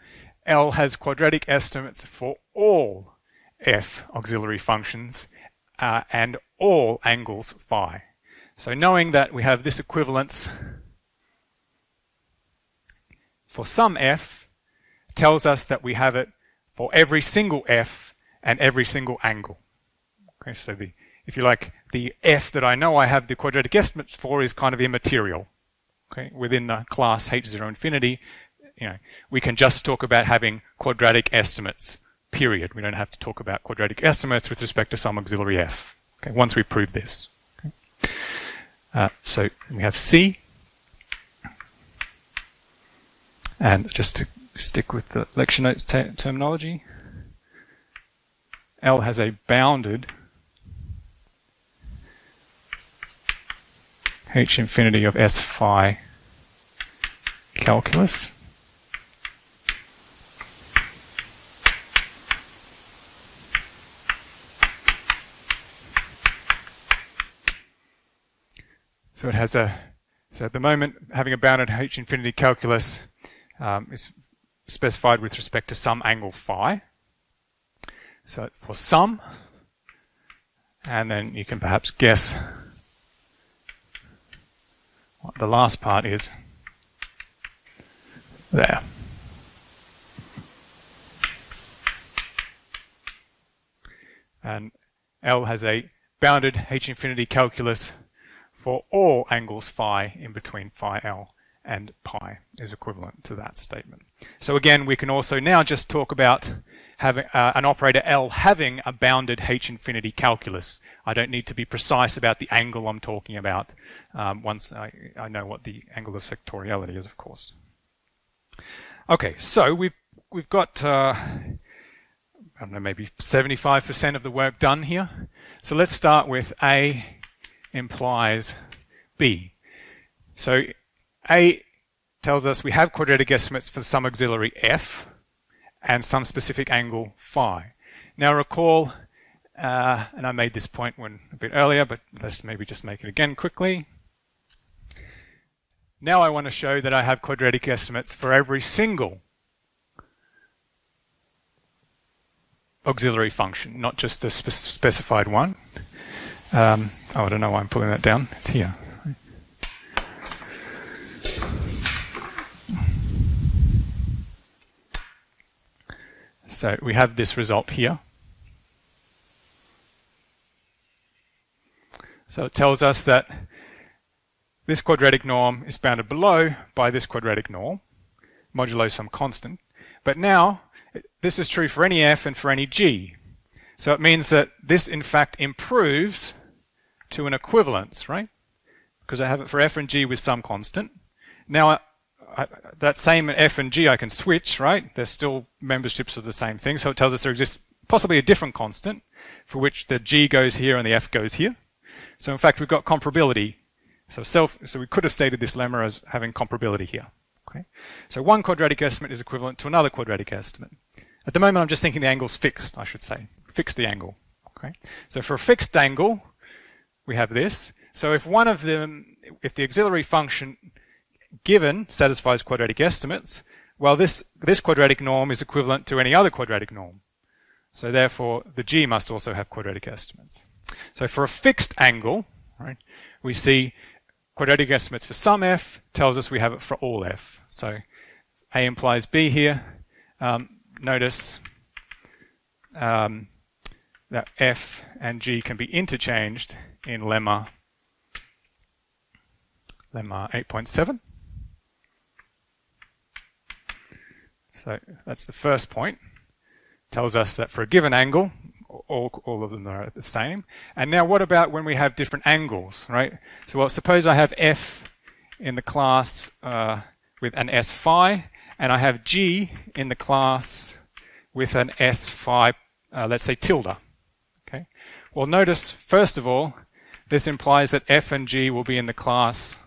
L has quadratic estimates for all f auxiliary functions and all angles phi. So knowing that we have this equivalence for some f tells us that we have it for every single f and every single angle. Okay, so if you like, the f that I know I have the quadratic estimates for is kind of immaterial. Okay, within the class h0 infinity, we can just talk about having quadratic estimates, period. We don't have to talk about quadratic estimates with respect to some auxiliary f. Okay, once we prove this. Okay. So we have C. And just to stick with the lecture notes terminology, L has a bounded h infinity of s phi calculus. So it has so at the moment, having a bounded h infinity calculus is specified with respect to some angle phi. So for some, and then you can perhaps guess what the last part is there. And L has a bounded h infinity calculus for all angles phi in between phi L and pi is equivalent to that statement. So again, we can also now just talk about having an operator L having a bounded H infinity calculus. I don't need to be precise about the angle I'm talking about once I know what the angle of sectoriality is, of course. Okay, so we've got I don't know, maybe 75% of the work done here. So let's start with A implies B. So A tells us we have quadratic estimates for some auxiliary F and some specific angle phi. Now recall, and I made this point a bit earlier, but let's maybe just make it again quickly. Now I want to show that I have quadratic estimates for every single auxiliary function, not just the specified one. I don't know why I'm pulling that down. It's here. So we have this result here. So it tells us that this quadratic norm is bounded below by this quadratic norm, modulo some constant. But now, this is true for any f and for any g. So it means that this, in fact, improves to an equivalence, right? Because I have it for f and g with some constant. Now, that same f and g I can switch, right? They're still memberships of the same thing. So it tells us there exists possibly a different constant for which the g goes here and the f goes here. So in fact, we've got comparability. So we could have stated this lemma as having comparability here. Okay? So one quadratic estimate is equivalent to another quadratic estimate. At the moment, I'm just thinking the angle's fixed, I should say. Fix the angle. Okay? So for a fixed angle, we have this. So if one of them, if the auxiliary function given satisfies quadratic estimates, well, this quadratic norm is equivalent to any other quadratic norm. So therefore, the g must also have quadratic estimates. So for a fixed angle, right, we see quadratic estimates for some f tells us we have it for all f. So A implies B here. Notice that f and g can be interchanged in Lemma 8.7. So that's the first point. Tells us that for a given angle, all of them are the same. And now what about when we have different angles, right? So well, suppose I have f in the class with an s phi, and I have g in the class with an s phi, let's say tilde. Okay. Well, notice, first of all, this implies that f and g will be in the class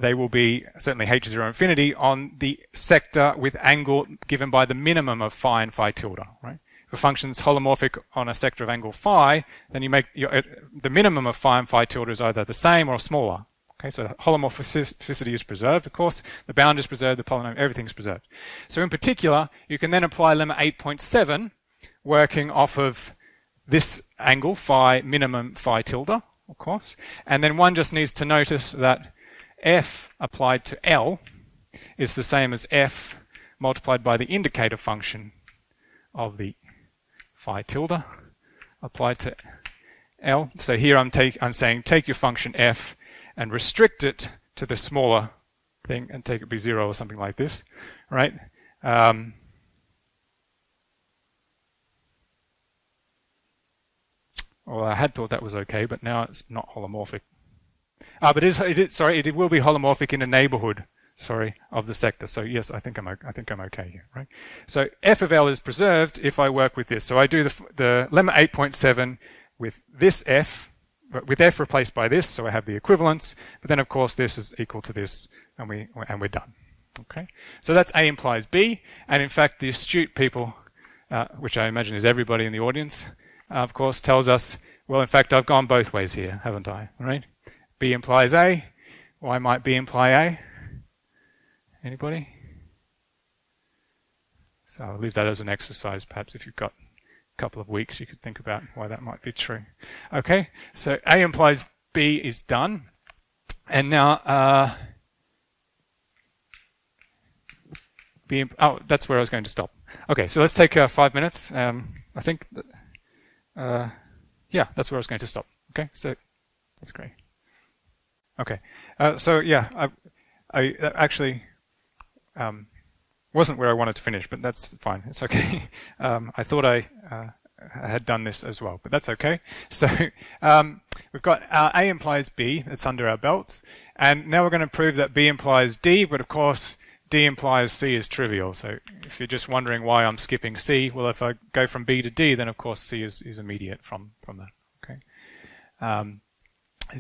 they will be certainly h0 infinity on the sector with angle given by the minimum of phi and phi tilde, right? If a function's holomorphic on a sector of angle phi, then you make the minimum of phi and phi tilde is either the same or smaller. Okay, so holomorphicity is preserved, of course. The bound is preserved, the polynomial, everything's preserved. So in particular, you can then apply lemma 8.7, working off of this angle, phi minimum phi tilde, of course. And then one just needs to notice that f applied to L is the same as f multiplied by the indicator function of the phi tilde applied to L. So here I'm saying take your function f and restrict it to the smaller thing and take it be 0 or something like this, right? Well, I had thought that was okay, but now it's not holomorphic. But it will be holomorphic in a neighborhood, of the sector. So yes, I think I'm okay here, right? So f of L is preserved if I work with this. So I do the lemma 8.7 with this f, with f replaced by this, so I have the equivalence. But then of course this is equal to this, and we're done. Okay. So that's A implies B, and in fact the astute people, which I imagine is everybody in the audience, of course, tells us, well, in fact I've gone both ways here, haven't I? Right? B implies A. Why might B imply A? Anybody? So I'll leave that as an exercise. Perhaps if you've got a couple of weeks, you could think about why that might be true. Okay, so A implies B is done. And now, that's where I was going to stop. Okay, so let's take 5 minutes. I think, yeah, that's where I was going to stop. Okay, so That's great. Okay. So yeah, I actually wasn't where I wanted to finish, but that's fine. It's okay. I thought I had done this as well, but that's okay. So we've got our A implies B, that's under our belts, and now we're going to prove that B implies D, but of course D implies C is trivial. So if you're just wondering why I'm skipping C, well, if I go from B to D, then of course C is immediate from that. Okay.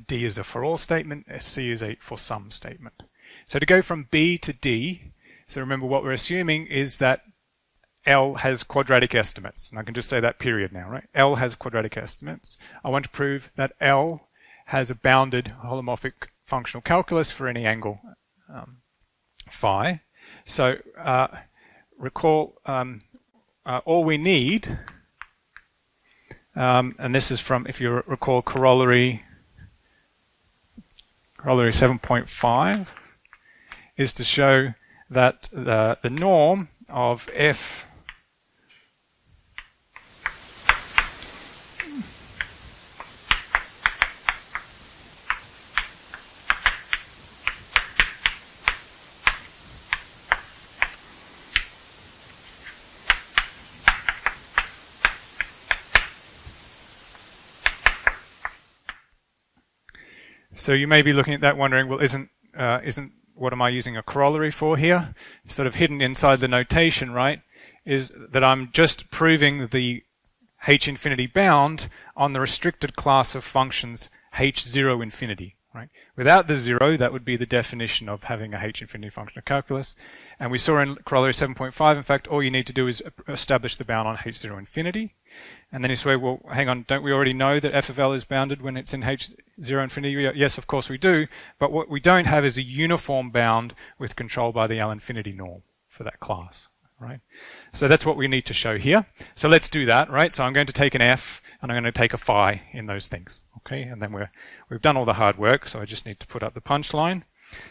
D is a for all statement, C is a for some statement. So to go from B to D, so remember what we're assuming is that L has quadratic estimates. And I can just say that period now, right? L has quadratic estimates. I want to prove that L has a bounded holomorphic functional calculus for any angle phi. So recall all we need, and this is from, if you recall, corollary 7.5, is to show that the norm of f So you may be looking at that wondering, well, isn't what am I using a corollary for here? Sort of hidden inside the notation, right, is that I'm just proving the h infinity bound on the restricted class of functions h0 infinity, right? Without the zero, that would be the definition of having a h infinity functional calculus. And we saw in corollary 7.5, in fact, all you need to do is establish the bound on h0 infinity. And then you say, well, hang on, don't we already know that f of L is bounded when it's in h0 infinity? Yes, of course we do. But what we don't have is a uniform bound with control by the L infinity norm for that class, right? So that's what we need to show here. So let's do that, right? So I'm going to take an f and I'm going to take a phi in those things, okay? And then we've done all the hard work, so I just need to put up the punchline.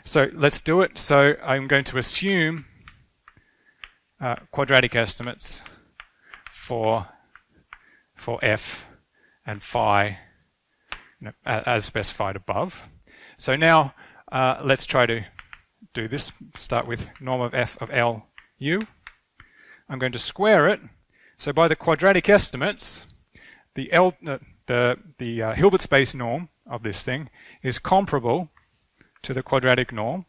So let's do it. So I'm going to assume quadratic estimates for f and phi, as specified above. So now let's try to do this. Start with norm of f of L u. I'm going to square it. So by the quadratic estimates, the Hilbert space norm of this thing is comparable to the quadratic norm.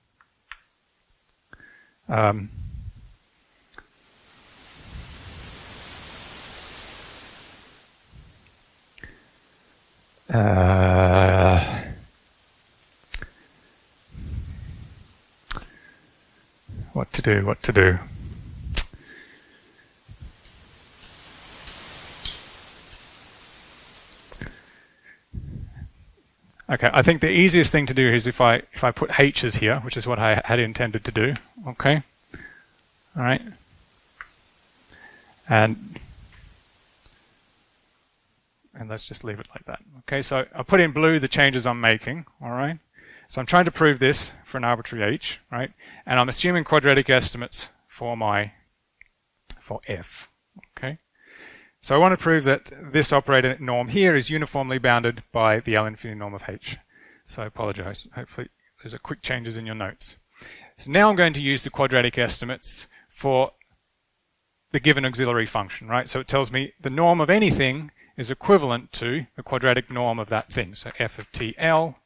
What to do? Okay, I think the easiest thing to do is if I put h's here, which is what I had intended to do. Okay, all right, and let's just leave it like that. Okay, so I put in blue the changes I'm making. All right, so I'm trying to prove this for an arbitrary h, right, and I'm assuming quadratic estimates for f. Okay. So I want to prove that this operator norm here is uniformly bounded by the L infinity norm of h. So I apologize. Hopefully those are quick changes in your notes. So now I'm going to use the quadratic estimates for the given auxiliary function, right? So it tells me the norm of anything is equivalent to the quadratic norm of that thing. So f of t L,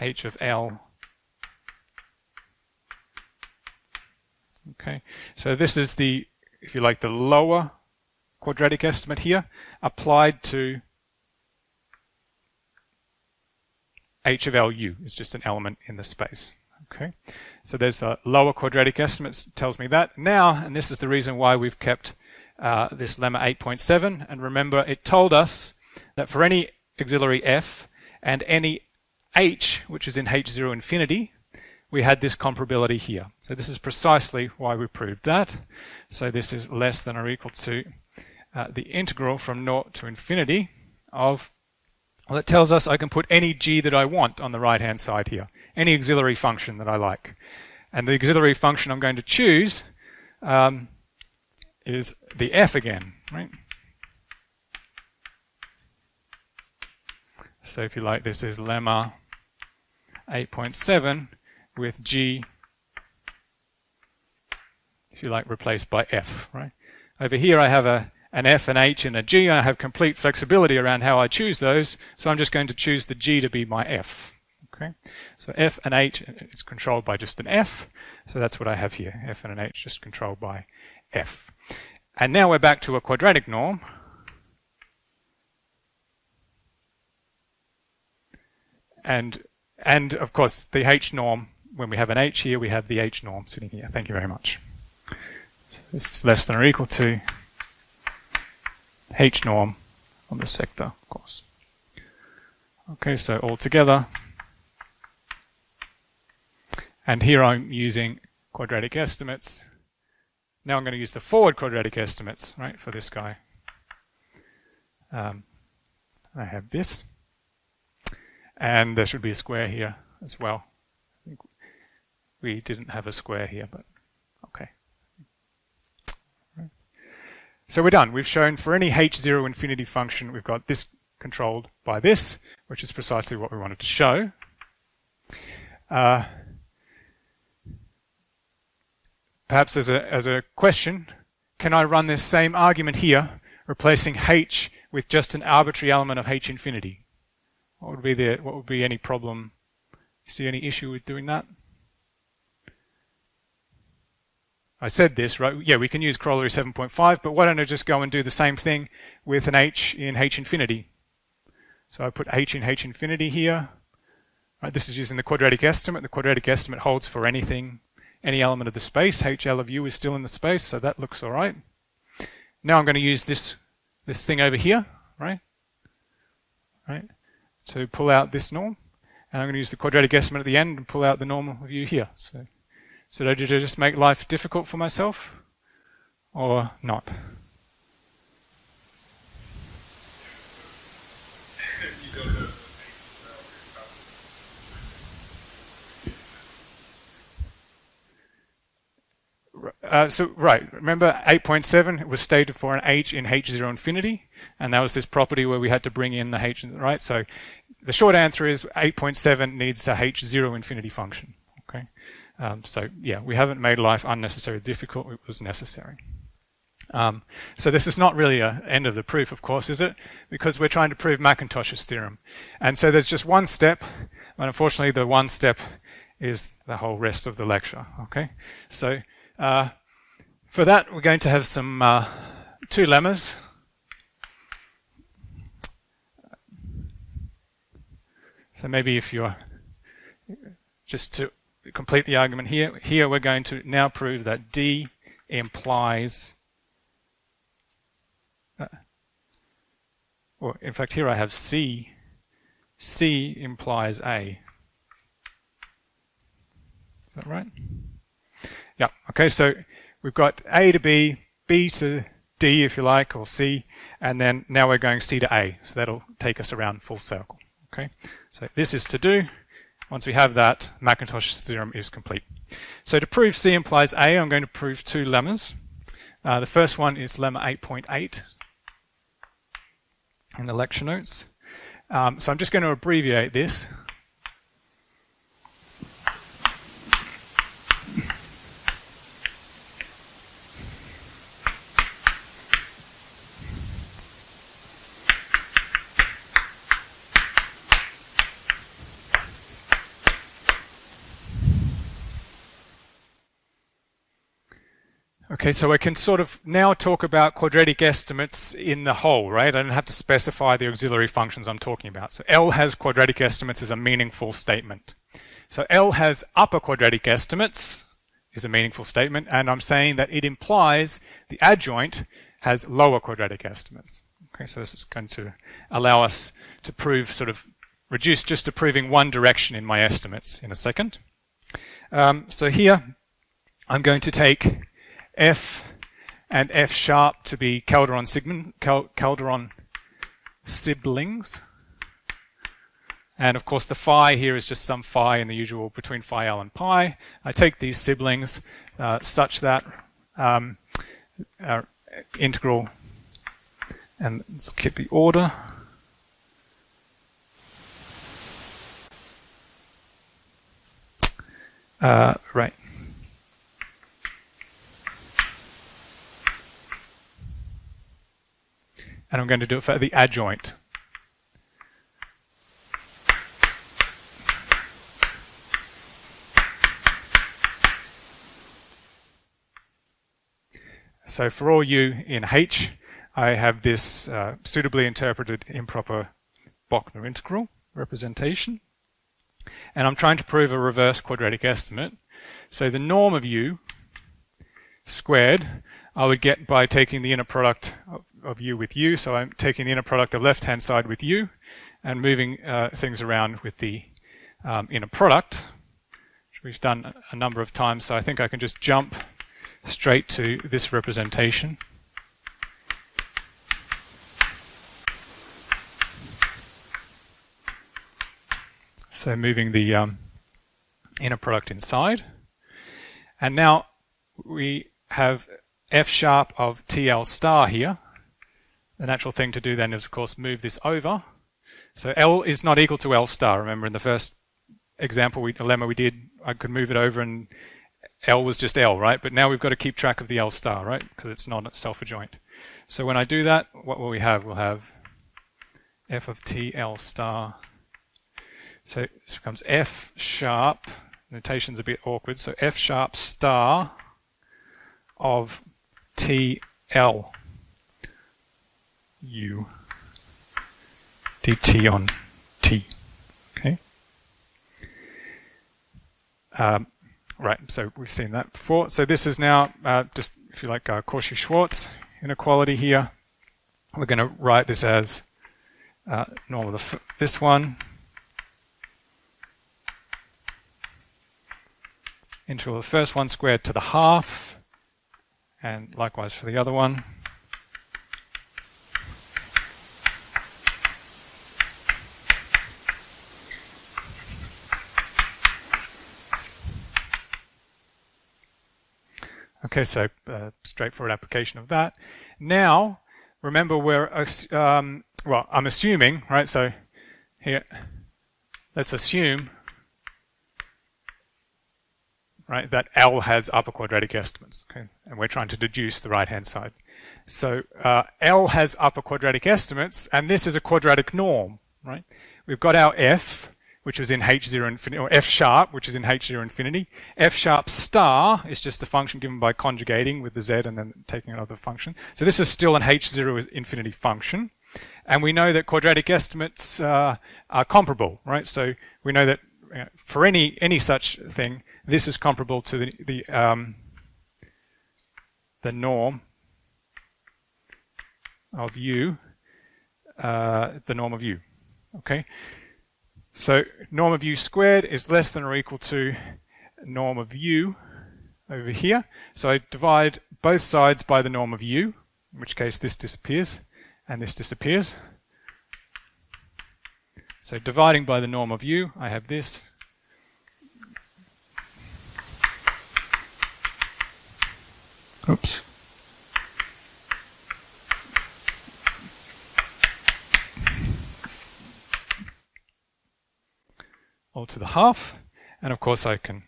h of L. Okay. So this is the, if you like, the lower quadratic estimate here applied to h of Lu. It's just an element in the space. Okay, so there's the lower quadratic estimate, tells me that. Now, and this is the reason why we've kept this lemma 8.7, and remember it told us that for any auxiliary f and any h which is in h0 infinity, we had this comparability here. So this is precisely why we proved that. So this is less than or equal to the integral from 0 to infinity of, well, it tells us I can put any g that I want on the right-hand side here, any auxiliary function that I like. And the auxiliary function I'm going to choose is the f again, right? So if you like, this is lemma 8.7 with G, if you like, replaced by F, right? Over here I have an F, an H, and a G. I have complete flexibility around how I choose those, so I'm just going to choose the G to be my F. Okay, so F and H is controlled by just an F, so that's what I have here. F and an H just controlled by F. And now we're back to a quadratic norm. And of course, the H norm, when we have an H here, we have the H norm sitting here. Thank you very much. So this is less than or equal to H norm on the sector, of course. Okay, so all together. And here I'm using quadratic estimates. Now I'm going to use the forward quadratic estimates, right, for this guy. I have this. And there should be a square here as well. I think we didn't have a square here, but okay. Right. So we're done. We've shown for any H0 infinity function, we've got this controlled by this, which is precisely what we wanted to show. Perhaps as a question, can I run this same argument here, replacing H with just an arbitrary element of H infinity? What would be any problem? See any issue with doing that? I said this, right? Yeah, we can use corollary 7.5, but why don't I just go and do the same thing with an H in H infinity? So I put H in H infinity here. Right, this is using the quadratic estimate. The quadratic estimate holds for anything, any element of the space. HL of u is still in the space, so that looks all right. Now I'm going to use this thing over here, right? Right, to pull out this norm, and I'm going to use the quadratic estimate at the end and pull out the norm of u here. So did I just make life difficult for myself, or not? Right, remember 8.7 was stated for an H in H0 infinity, and that was this property where we had to bring in the H, right? So the short answer is 8.7 needs a H0 infinity function, okay? So yeah, we haven't made life unnecessarily difficult, it was necessary. So this is not really an end of the proof, of course, is it? Because we're trying to prove Macintosh's theorem. And so there's just one step, and unfortunately the one step is the whole rest of the lecture, okay? So for that, we're going to have some two lemmas. So maybe if you're just to complete the argument here we're going to now prove that D implies, or in fact here I have C implies A. Is that right? Yeah, okay, so we've got A to B, B to D if you like, or C, and then now we're going C to A, so that'll take us around full circle. Okay, so this is to do. Once we have that, Macintosh's theorem is complete. So to prove C implies A, I'm going to prove two lemmas. The first one is lemma 8.8 in the lecture notes. So I'm just going to abbreviate this. Okay, so I can sort of now talk about quadratic estimates in the whole, right? I don't have to specify the auxiliary functions I'm talking about. So L has quadratic estimates as a meaningful statement. So L has upper quadratic estimates is a meaningful statement, and I'm saying that it implies the adjoint has lower quadratic estimates. Okay, so this is going to allow us to prove, sort of reduce just to proving one direction in my estimates in a second. So here I'm going to take F and F sharp to be Calderon siblings. And of course the phi here is just some phi in the usual between phi L and pi. I take these siblings such that our integral, and let's keep the order. Right. And I'm going to do it for the adjoint. So for all u in H, I have this suitably interpreted improper Bochner integral representation. And I'm trying to prove a reverse quadratic estimate. So the norm of u squared I would get by taking the inner product of u with u. So I'm taking the inner product of left-hand side with u and moving things around with the inner product, which we've done a number of times. So I think I can just jump straight to this representation. So moving the inner product inside. And now we have f sharp of TL star here. The natural thing to do then is, of course, move this over. So L is not equal to L star. Remember, in the first example, lemma we did, I could move it over and L was just L, right? But now we've got to keep track of the L star, right? Because it's not self-adjoint. So when I do that, what will we have? We'll have f of TL star. So this becomes f sharp. Notation's a bit awkward. So f sharp star of TL u dt on t. Okay. Right, so we've seen that before. So this is now just, if you like, Cauchy-Schwarz inequality here. We're going to write this as norm of this one, integral of the first one squared to the half, and likewise for the other one. Okay, so straightforward application of that. Now, remember we're, well, I'm assuming, right, so here, let's assume, right, that L has upper quadratic estimates, okay, and we're trying to deduce the right-hand side. So L has upper quadratic estimates, and this is a quadratic norm, right? We've got our F, which is in H0 infinity, or F sharp, which is in H0 infinity. F sharp star is just the function given by conjugating with the Z and then taking another function. So this is still an H0 infinity function. And we know that quadratic estimates are comparable, right? So we know that for any such thing, this is comparable to the norm of u, the norm of u, okay? So norm of u squared is less than or equal to norm of u over here. So I divide both sides by the norm of u, in which case this disappears and this disappears. So dividing by the norm of u, I have this. Oops. All to the half, and of course I can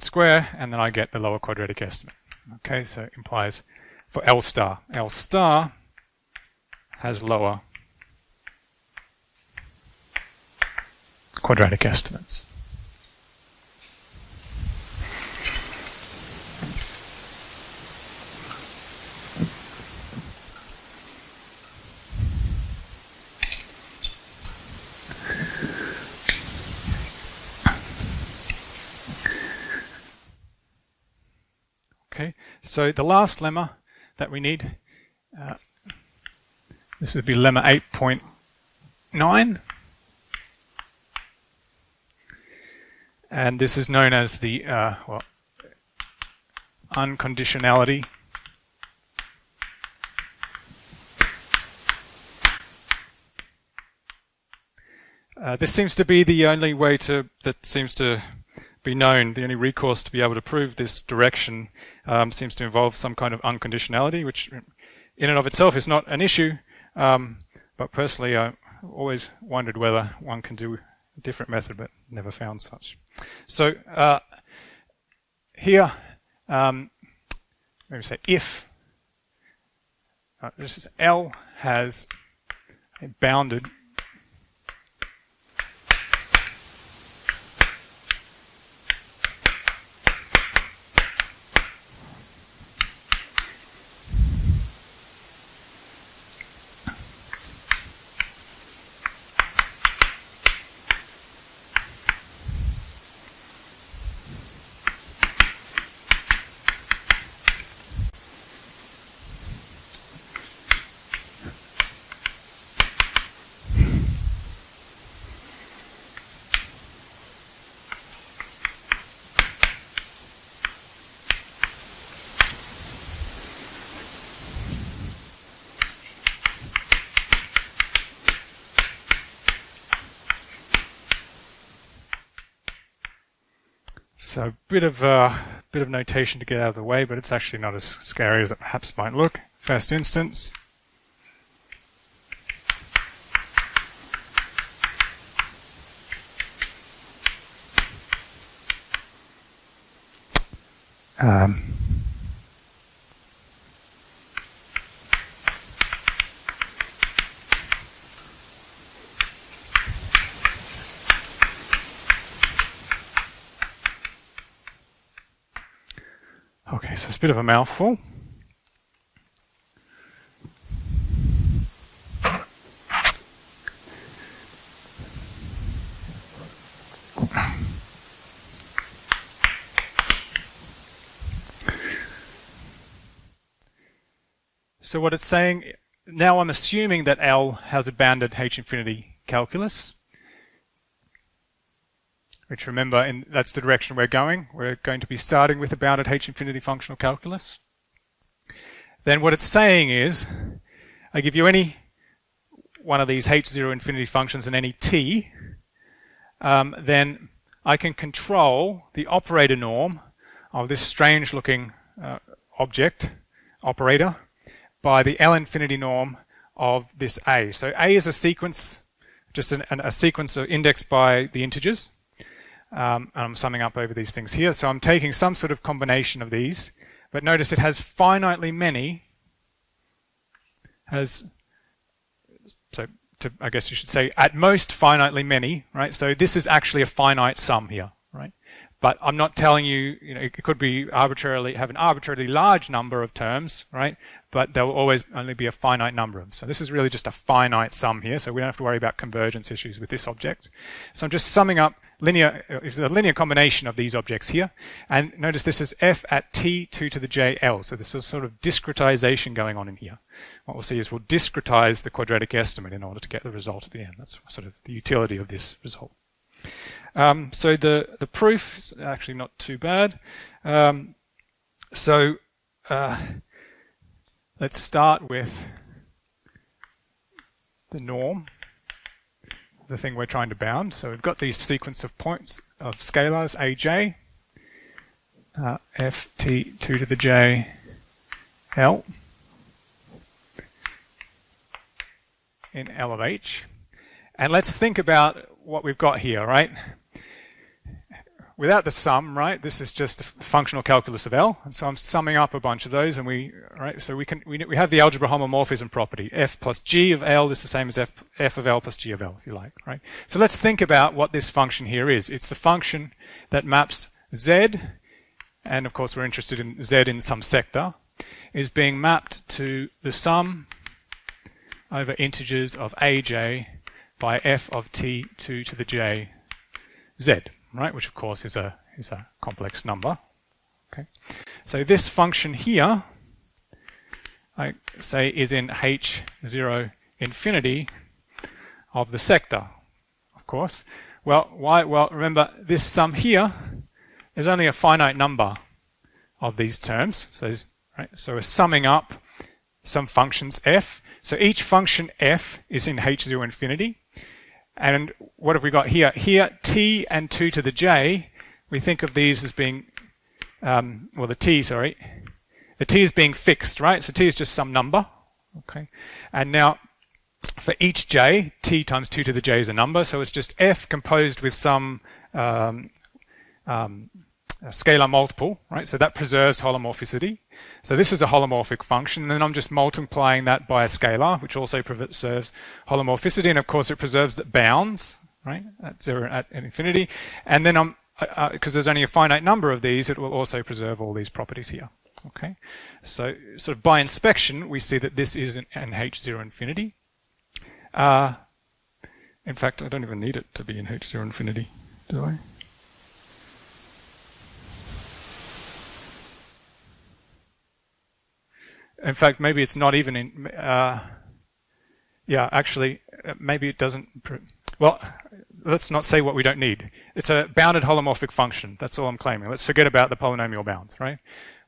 square, and then I get the lower quadratic estimate. Okay, so it implies for L star has lower quadratic estimates. Okay, so the last lemma that we need, this would be lemma 8.9. And this is known as the unconditionality. This seems to be the only way that seems to be known, the only recourse to be able to prove this direction seems to involve some kind of unconditionality, which in and of itself is not an issue, but personally I always wondered whether one can do a different method, but never found such. So here, maybe say if this is L has a bounded So a bit of notation to get out of the way, but it's actually not as scary as it perhaps might look. First instance. Okay, so it's a bit of a mouthful. So what it's saying, now I'm assuming that L has a bounded H infinity calculus, which remember, that's the direction we're going. We're going to be starting with a bounded H infinity functional calculus. Then what it's saying is, I give you any one of these H0 infinity functions and any t, then I can control the operator norm of this strange looking operator by the L infinity norm of this A. So A is a sequence, just a sequence indexed by the integers. And I'm summing up over these things here. So I'm taking some sort of combination of these, but notice it has finitely many, I guess you should say at most finitely many, right? So this is actually a finite sum here, right? But I'm not telling you, it could be have an arbitrarily large number of terms, right? But there will always only be a finite number of them. So this is really just a finite sum here, so we don't have to worry about convergence issues with this object. So I'm just summing up it's a linear combination of these objects here. And notice this is f at t 2 to the j L. So this is sort of discretization going on in here. What we'll see is we'll discretize the quadratic estimate in order to get the result at the end. That's sort of the utility of this result. So the proof is actually not too bad. Let's start with the norm, the thing we're trying to bound. So we've got these sequence of points of scalars, aj, ft 2 to the j L in L of h. And let's think about what we've got here, right? Without the sum, right, this is just the functional calculus of L, and so I'm summing up a bunch of those, and we have the algebra homomorphism property. F plus g of L is the same as f of L plus g of L, if you like, right? So let's think about what this function here is. It's the function that maps z, and of course we're interested in z in some sector, is being mapped to the sum over integers of aj by f of t 2 to the j z. Right, which of course is a complex number. Okay, so this function here, I say, is in H0 infinity of the sector. Of course, well, why? Well, remember this sum here is only a finite number of these terms. So, right, so we're summing up some functions f. So each function f is in H0 infinity. And what have we got here? Here, t and 2 to the j, we think of these as being, the t is being fixed, right? So t is just some number, okay? And now, for each j, t times 2 to the j is a number, so it's just f composed with some scalar multiple, right? So that preserves holomorphicity. So this is a holomorphic function, and then I'm just multiplying that by a scalar, which also preserves holomorphicity, and of course it preserves the bounds, right, at 0 and at infinity. And then because there's only a finite number of these, it will also preserve all these properties here. Okay, so sort of by inspection, we see that this is an H0 infinity. In fact, I don't even need it to be in H0 infinity, do I? In fact, maybe it's not even in... yeah, actually, maybe it doesn't... Well, let's not say what we don't need. It's a bounded holomorphic function. That's all I'm claiming. Let's forget about the polynomial bounds, right?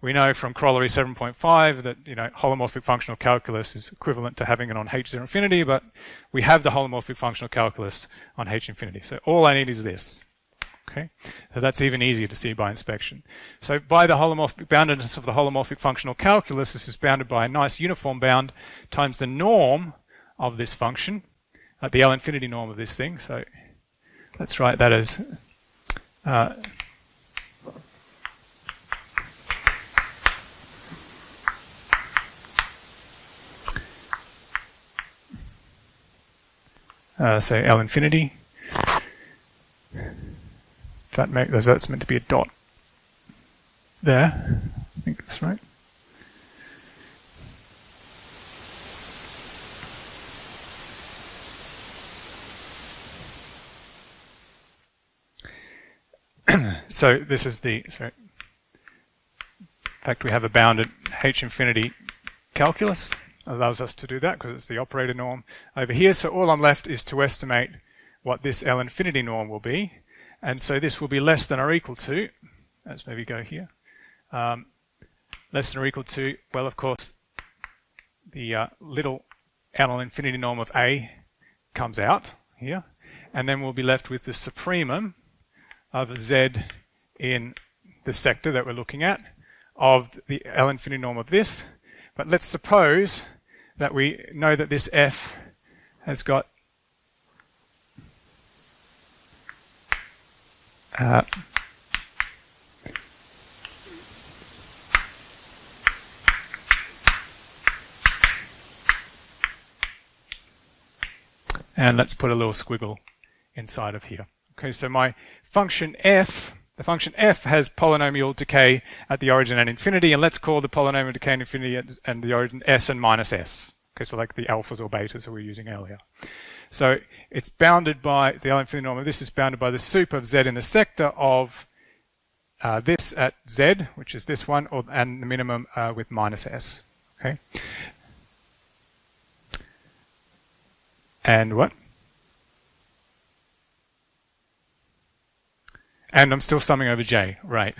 We know from corollary 7.5 that, holomorphic functional calculus is equivalent to having it on H0 infinity, but we have the holomorphic functional calculus on H infinity. So all I need is this. Okay, so that's even easier to see by inspection. So by the holomorphic boundedness of the holomorphic functional calculus, this is bounded by a nice uniform bound times the norm of this function, the L infinity norm of this thing. So let's write that as say L infinity. That's meant to be a dot there. I think that's right. So this is in fact, we have a bounded H infinity calculus. Allows us to do that because it's the operator norm over here. So all I'm left is to estimate what this L infinity norm will be. And so this will be less than or equal to, let's maybe go here, less than or equal to, well, of course, the little L infinity norm of A comes out here. And then we'll be left with the supremum of Z in the sector that we're looking at of the L infinity norm of this. But let's suppose that we know that this F has got and let's put a little squiggle inside of here. Okay, so my function F, the function F has polynomial decay at the origin and infinity, and let's call the polynomial decay at infinity and the origin S and minus S. Okay, so like the alphas or betas that we were using earlier. So it's bounded by the L infinity norm of this is bounded by the sup of Z in the sector of this at Z, which is this one, and the minimum with minus S. Okay. And what? And I'm still summing over J, right.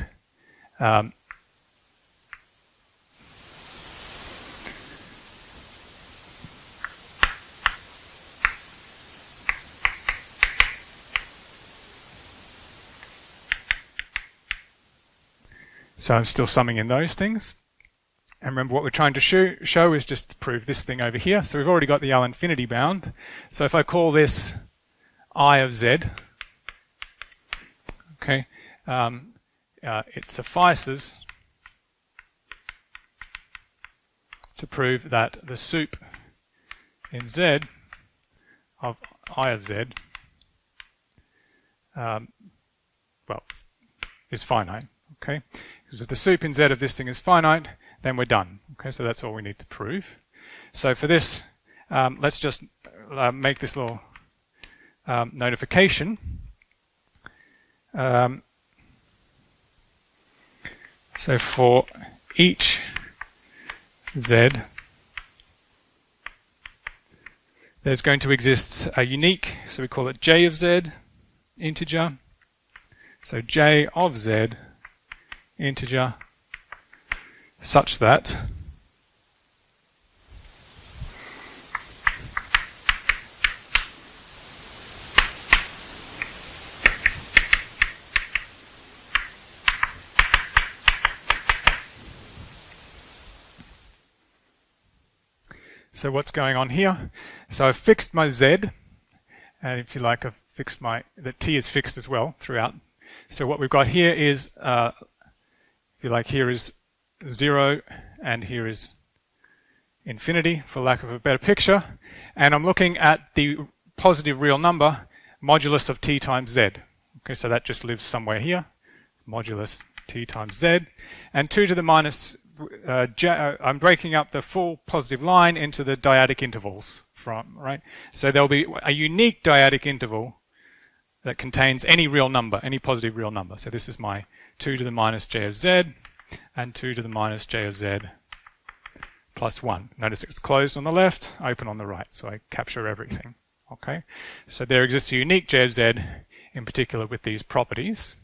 So I'm still summing in those things. And remember, what we're trying to show is just to prove this thing over here. So we've already got the L infinity bound. So if I call this I of Z, okay, it suffices to prove that the sup in Z of I of Z, is finite. Okay, because if the sup in Z of this thing is finite, then we're done. Okay, so that's all we need to prove. So for this, let's just make this little notification. So for each Z, there's going to exist a unique, so we call it J of Z, integer. So J of Z, integer, such that so what's going on here? So I've fixed my Z, and if you like, I've fixed the T is fixed as well throughout. So what we've got here is, if you like, here is 0 and here is infinity, for lack of a better picture. And I'm looking at the positive real number modulus of t times z. Okay, so that just lives somewhere here, modulus t times z. And 2 to the minus I'm breaking up the full positive line into the dyadic intervals right? So there'll be a unique dyadic interval that contains any real number, any positive real number. So this is my 2 to the minus j of z and 2 to the minus j of z plus 1. Notice it's closed on the left, open on the right, so I capture everything. Okay, so there exists a unique j of z in particular with these properties.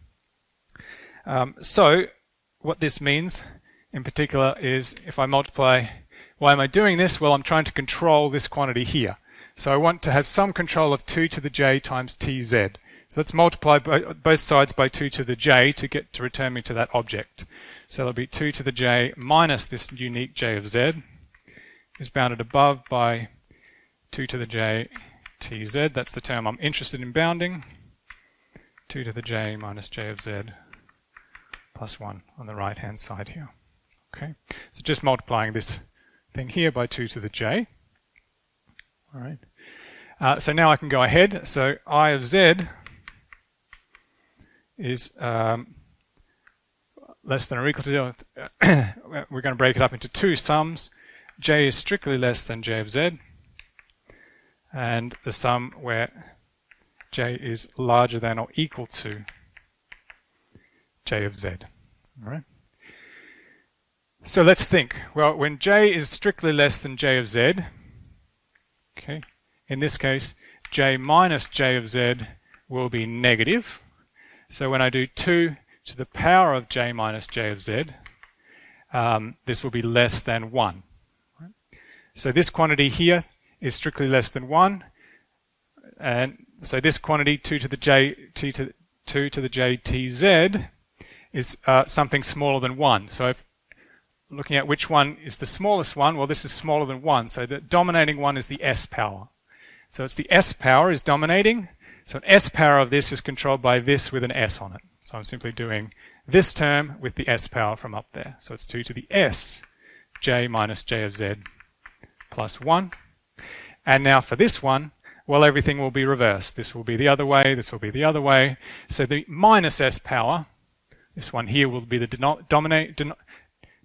So what this means in particular is if I multiply, why am I doing this? Well, I'm trying to control this quantity here. So I want to have some control of 2 to the j times tz. So let's multiply both sides by 2 to the j to return me to that object. So it'll be 2 to the j minus this unique j of z is bounded above by 2 to the j tz. That's the term I'm interested in bounding. 2 to the j minus j of z plus 1 on the right hand side here. Okay, so just multiplying this thing here by 2 to the j. All right. So now I can go ahead. So I of z is less than or equal to, we're going to break it up into two sums. J is strictly less than j of z, and the sum where j is larger than or equal to j of z. All right. So let's think. Well, when j is strictly less than j of z, okay, in this case, j minus j of z will be negative. So when I do 2 to the power of j minus j of z, this will be less than 1. Right? So this quantity here is strictly less than 1. And so this quantity, 2 to the j tz, is something smaller than 1. So if looking at which one is the smallest one, well, this is smaller than 1. So the dominating one is the s power. So it's the s power is dominating. So an s power of this is controlled by this with an s on it. So I'm simply doing this term with the s power from up there. So it's 2 to the s j minus j of z plus 1. And now for this one, well, everything will be reversed. This will be the other way. This will be the other way. So the minus s power, this one here will be the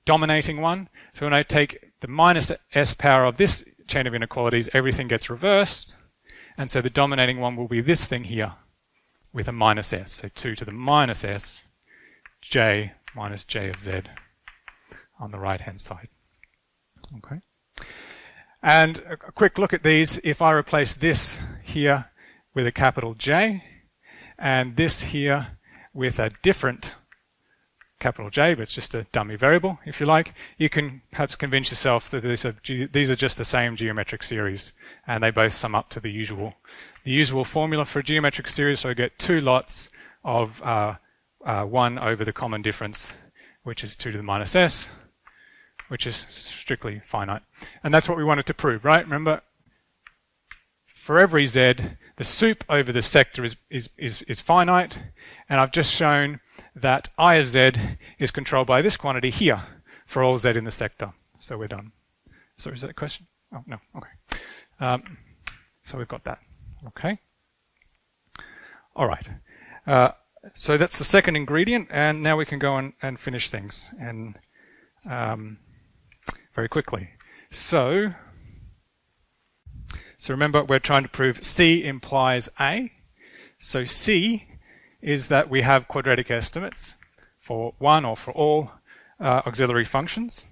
dominating one. So when I take the minus s power of this chain of inequalities, everything gets reversed. And so the dominating one will be this thing here with a minus s. So 2 to the minus s j minus j of z on the right-hand side. Okay. And a quick look at these. If I replace this here with a capital J and this here with a different capital J, but it's just a dummy variable, if you like, you can perhaps convince yourself that these are just the same geometric series, and they both sum up to the usual formula for a geometric series. So I get two lots of 1 over the common difference, which is 2 to the minus s, which is strictly finite. And that's what we wanted to prove, right? Remember, for every z, the sup over the sector is finite, and I've just shown that I of z is controlled by this quantity here for all z in the sector. So we're done. So is that a question? Oh, no. Okay. So we've got that. Okay. All right. So that's the second ingredient, and now we can go and finish things and very quickly. So remember, we're trying to prove C implies A. So C is that we have quadratic estimates for one or for all auxiliary functions.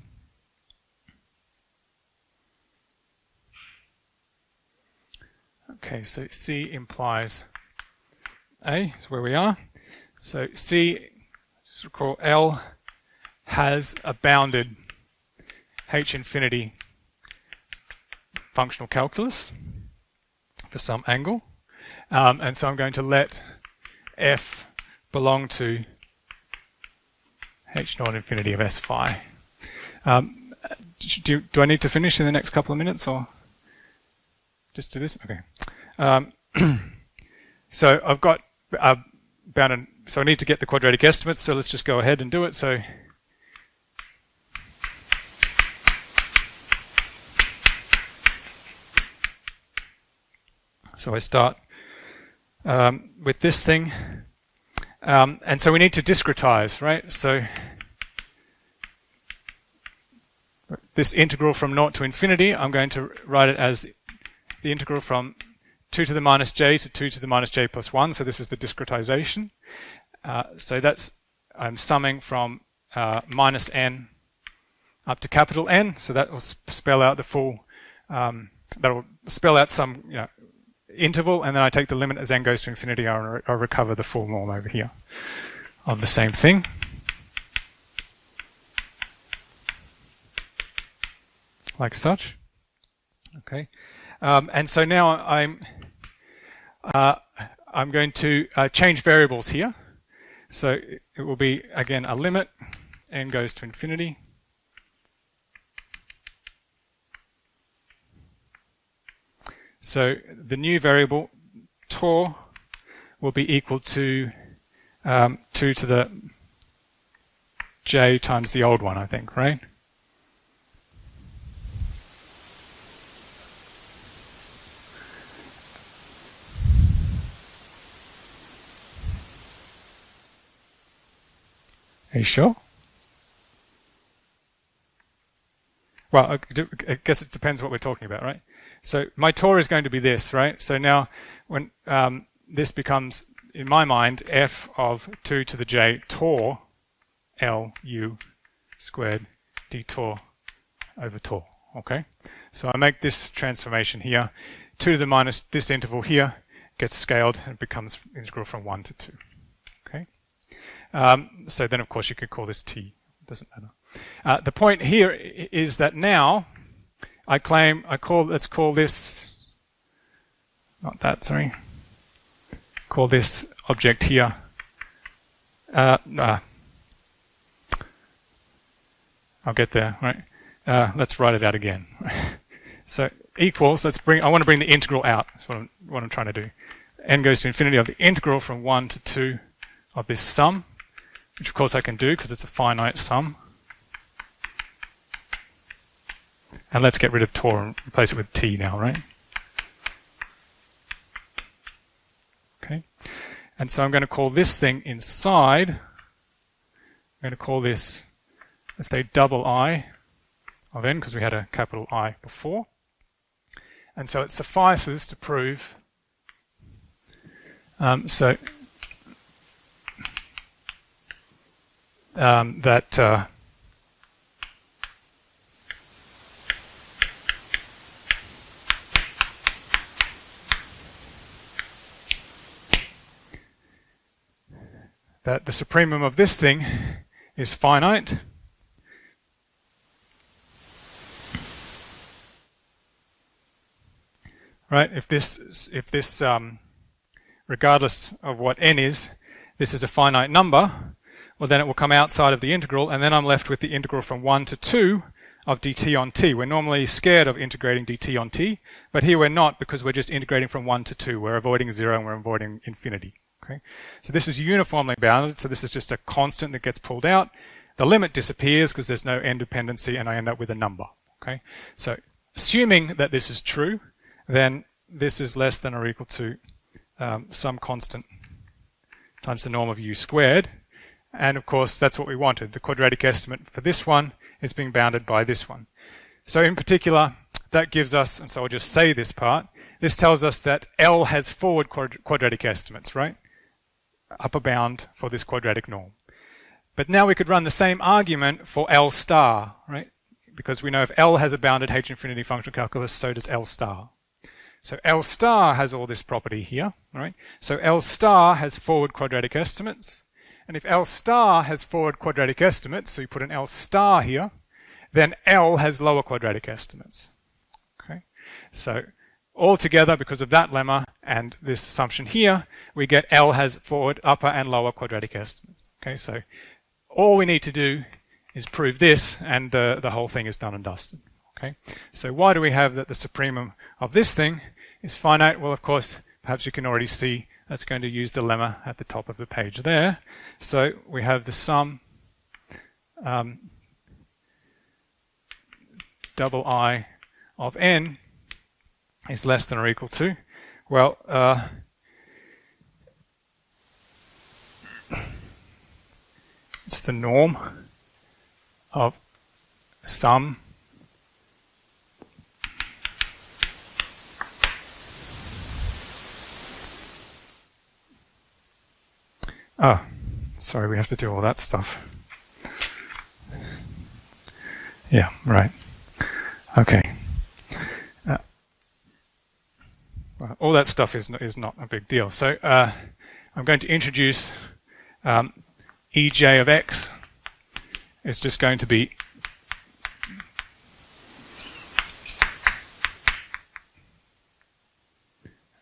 Okay, so C implies A is where we are. So C, just recall, L has a bounded H infinity functional calculus for some angle. And so I'm going to let F belong to H naught infinity of S phi. Do I need to finish in the next couple of minutes, or just do this? Okay. So I've got bounded. So I need to get the quadratic estimates. So let's just go ahead and do it. So I start with this thing, and so we need to discretize, right? So this integral from 0 to infinity, I'm going to write it as the integral from 2 to the minus j to 2 to the minus j plus 1. So this is the discretization. So that's, I'm summing from minus n up to capital N. So that will spell out the full, that will spell out some interval, and then I take the limit as n goes to infinity. I'll recover the full norm over here of the same thing. Like such. Okay. And so now I'm going to change variables here. So it will be, again, a limit, n goes to infinity. So the new variable, tor, will be equal to 2 to the j times the old one, I think, right? Are you sure? Well, I guess it depends what we're talking about, right? So my tor is going to be this, right? So now when this becomes, in my mind, f of 2 to the j tor L u squared d tor over tor, okay? So I make this transformation here. 2 to the minus this interval here gets scaled and becomes integral from 1 to 2, okay? So then, of course, you could call this t. It doesn't matter. The point here is that now let's call this, not that, sorry. Call this object here. I'll get there, right? Let's write it out again. So equals, I want to bring the integral out. That's what I'm trying to do. N goes to infinity of the integral from 1 to 2 of this sum, which of course I can do because it's a finite sum. And let's get rid of tor and replace it with t now, right? Okay. And so I'm going to call this thing inside, I'm going to call this, let's say, double I of n, because we had a capital I before. And so it suffices to prove that that the supremum of this thing is finite. Right? If this regardless of what n is, this is a finite number, well then it will come outside of the integral, and then I'm left with the integral from 1 to 2 of dt on t. We're normally scared of integrating dt on t, but here we're not, because we're just integrating from 1 to 2. We're avoiding 0 and we're avoiding infinity. Okay? So this is uniformly bounded, so this is just a constant that gets pulled out. The limit disappears because there's no n dependency, and I end up with a number. Okay? So assuming that this is true, then this is less than or equal to some constant times the norm of u squared. And of course, that's what we wanted. The quadratic estimate for this one is being bounded by this one. So in particular, that gives us, and so I'll just say this part, this tells us that L has forward quadratic estimates, right? Upper bound for this quadratic norm. But now we could run the same argument for L star, right? Because we know if L has a bounded H infinity functional calculus, so does L star. So L star has all this property here, right? So L star has forward quadratic estimates. And if L star has forward quadratic estimates, so you put an L star here, then L has lower quadratic estimates. Okay? So altogether, because of that lemma and this assumption here, we get L has forward, upper, and lower quadratic estimates. Okay? So all we need to do is prove this, and the whole thing is done and dusted. Okay? So why do we have that the supremum of this thing is finite? Well, of course, perhaps you can already see that's going to use the lemma at the top of the page there. So we have the sum double I of n is less than or equal to, well, it's the norm of sum sorry, we have to do all that stuff. Yeah, right. Okay. Well, all that stuff is not a big deal. So I'm going to introduce ej of x is just going to be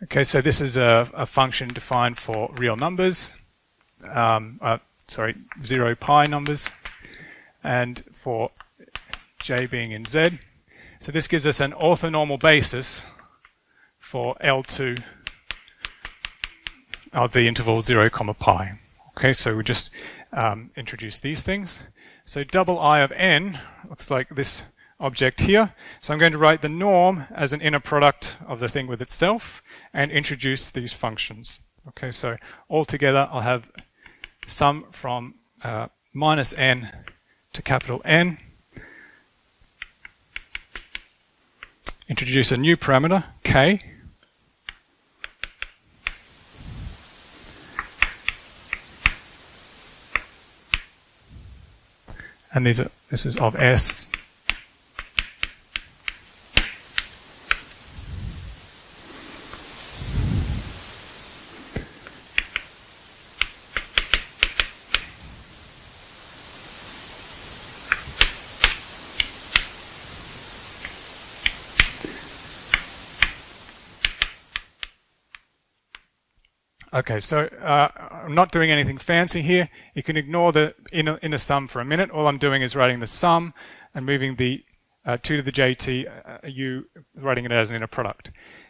okay. So this is a function defined for real numbers. 0 pi numbers, and for j being in z. So this gives us an orthonormal basis for L2 of the interval 0, pi. Okay, so we just introduce these things. So double I of n looks like this object here. So I'm going to write the norm as an inner product of the thing with itself and introduce these functions. Okay, so altogether I'll have sum from minus n to capital N. Introduce a new parameter, k. And this is of S. Okay, so I'm not doing anything fancy here. You can ignore the inner sum for a minute. All I'm doing is writing the sum and moving the 2 to the jt, writing it as an inner product.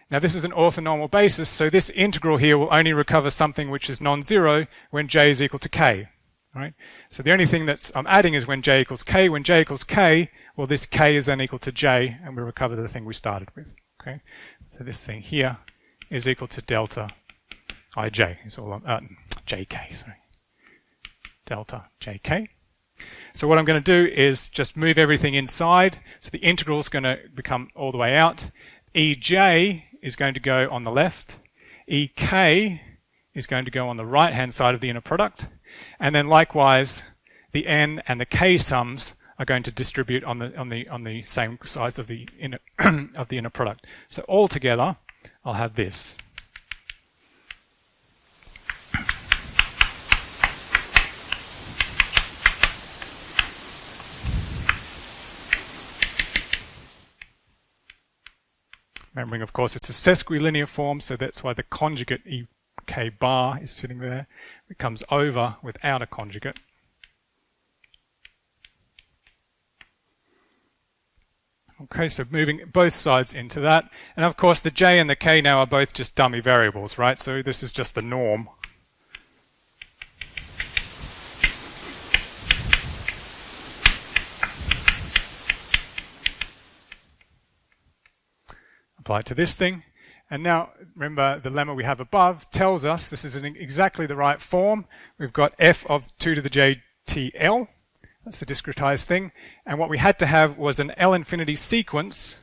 Now this is an orthonormal basis, so this integral here will only recover something which is non-zero when j is equal to k. Right? So the only thing that I'm adding is when j equals k. When j equals k, well, this k is then equal to j, and we recover the thing we started with. Okay, so this thing here is equal to delta ij. It's all jk. Sorry, delta jk. So what I'm going to do is just move everything inside. So the integral is going to become all the way out. Ej is going to go on the left. Ek is going to go on the right-hand side of the inner product. And then likewise, the n and the k sums are going to distribute on the same sides of the inner of the inner product. So altogether, I'll have this. Remembering, of course, it's a sesquilinear form, so that's why the conjugate ek bar is sitting there. It comes over without a conjugate. Okay, so moving both sides into that. And of course, the j and the k now are both just dummy variables, right? So this is just the norm. Apply it to this thing. And now, remember, the lemma we have above tells us this is in exactly the right form. We've got f of 2 to the jtl. That's the discretized thing. And what we had to have was an L infinity sequence,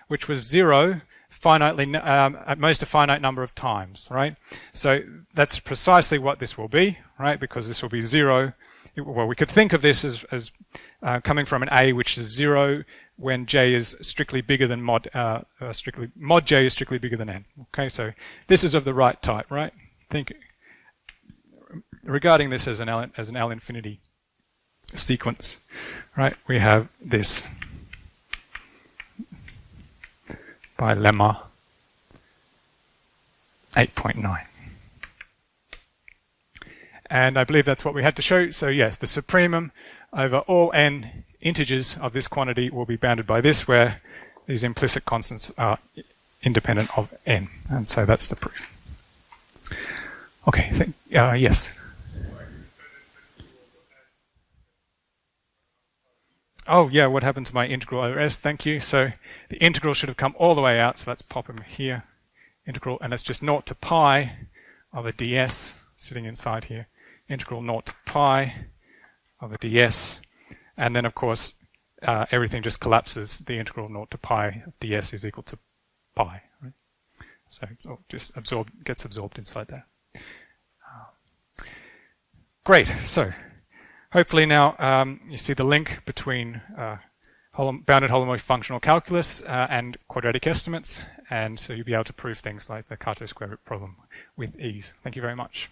which was 0, finitely, at most a finite number of times, right? So that's precisely what this will be, right? Because this will be 0. Well, we could think of this as coming from an A, which is 0, when j is strictly bigger than mod j is strictly bigger than n. Okay, so this is of the right type, right? Think regarding this as an L infinity sequence, right? We have this by Lemma 8.9. And I believe that's what we had to show. So yes, the supremum over all n integers of this quantity will be bounded by this, where these implicit constants are independent of n. And so that's the proof. Okay, yes. Oh, yeah, what happened to my integral over S? Thank you. So the integral should have come all the way out, so let's pop them here. Integral, and it's just 0 to pi of a ds sitting inside here. Integral 0 to pi of a ds. And then, of course, everything just collapses. The integral 0 to pi of ds is equal to pi. Right? So it's all just gets absorbed inside there. Great. So hopefully now you see the link between bounded holomorphic functional calculus and quadratic estimates, and so you'll be able to prove things like the Kato square root problem with ease. Thank you very much.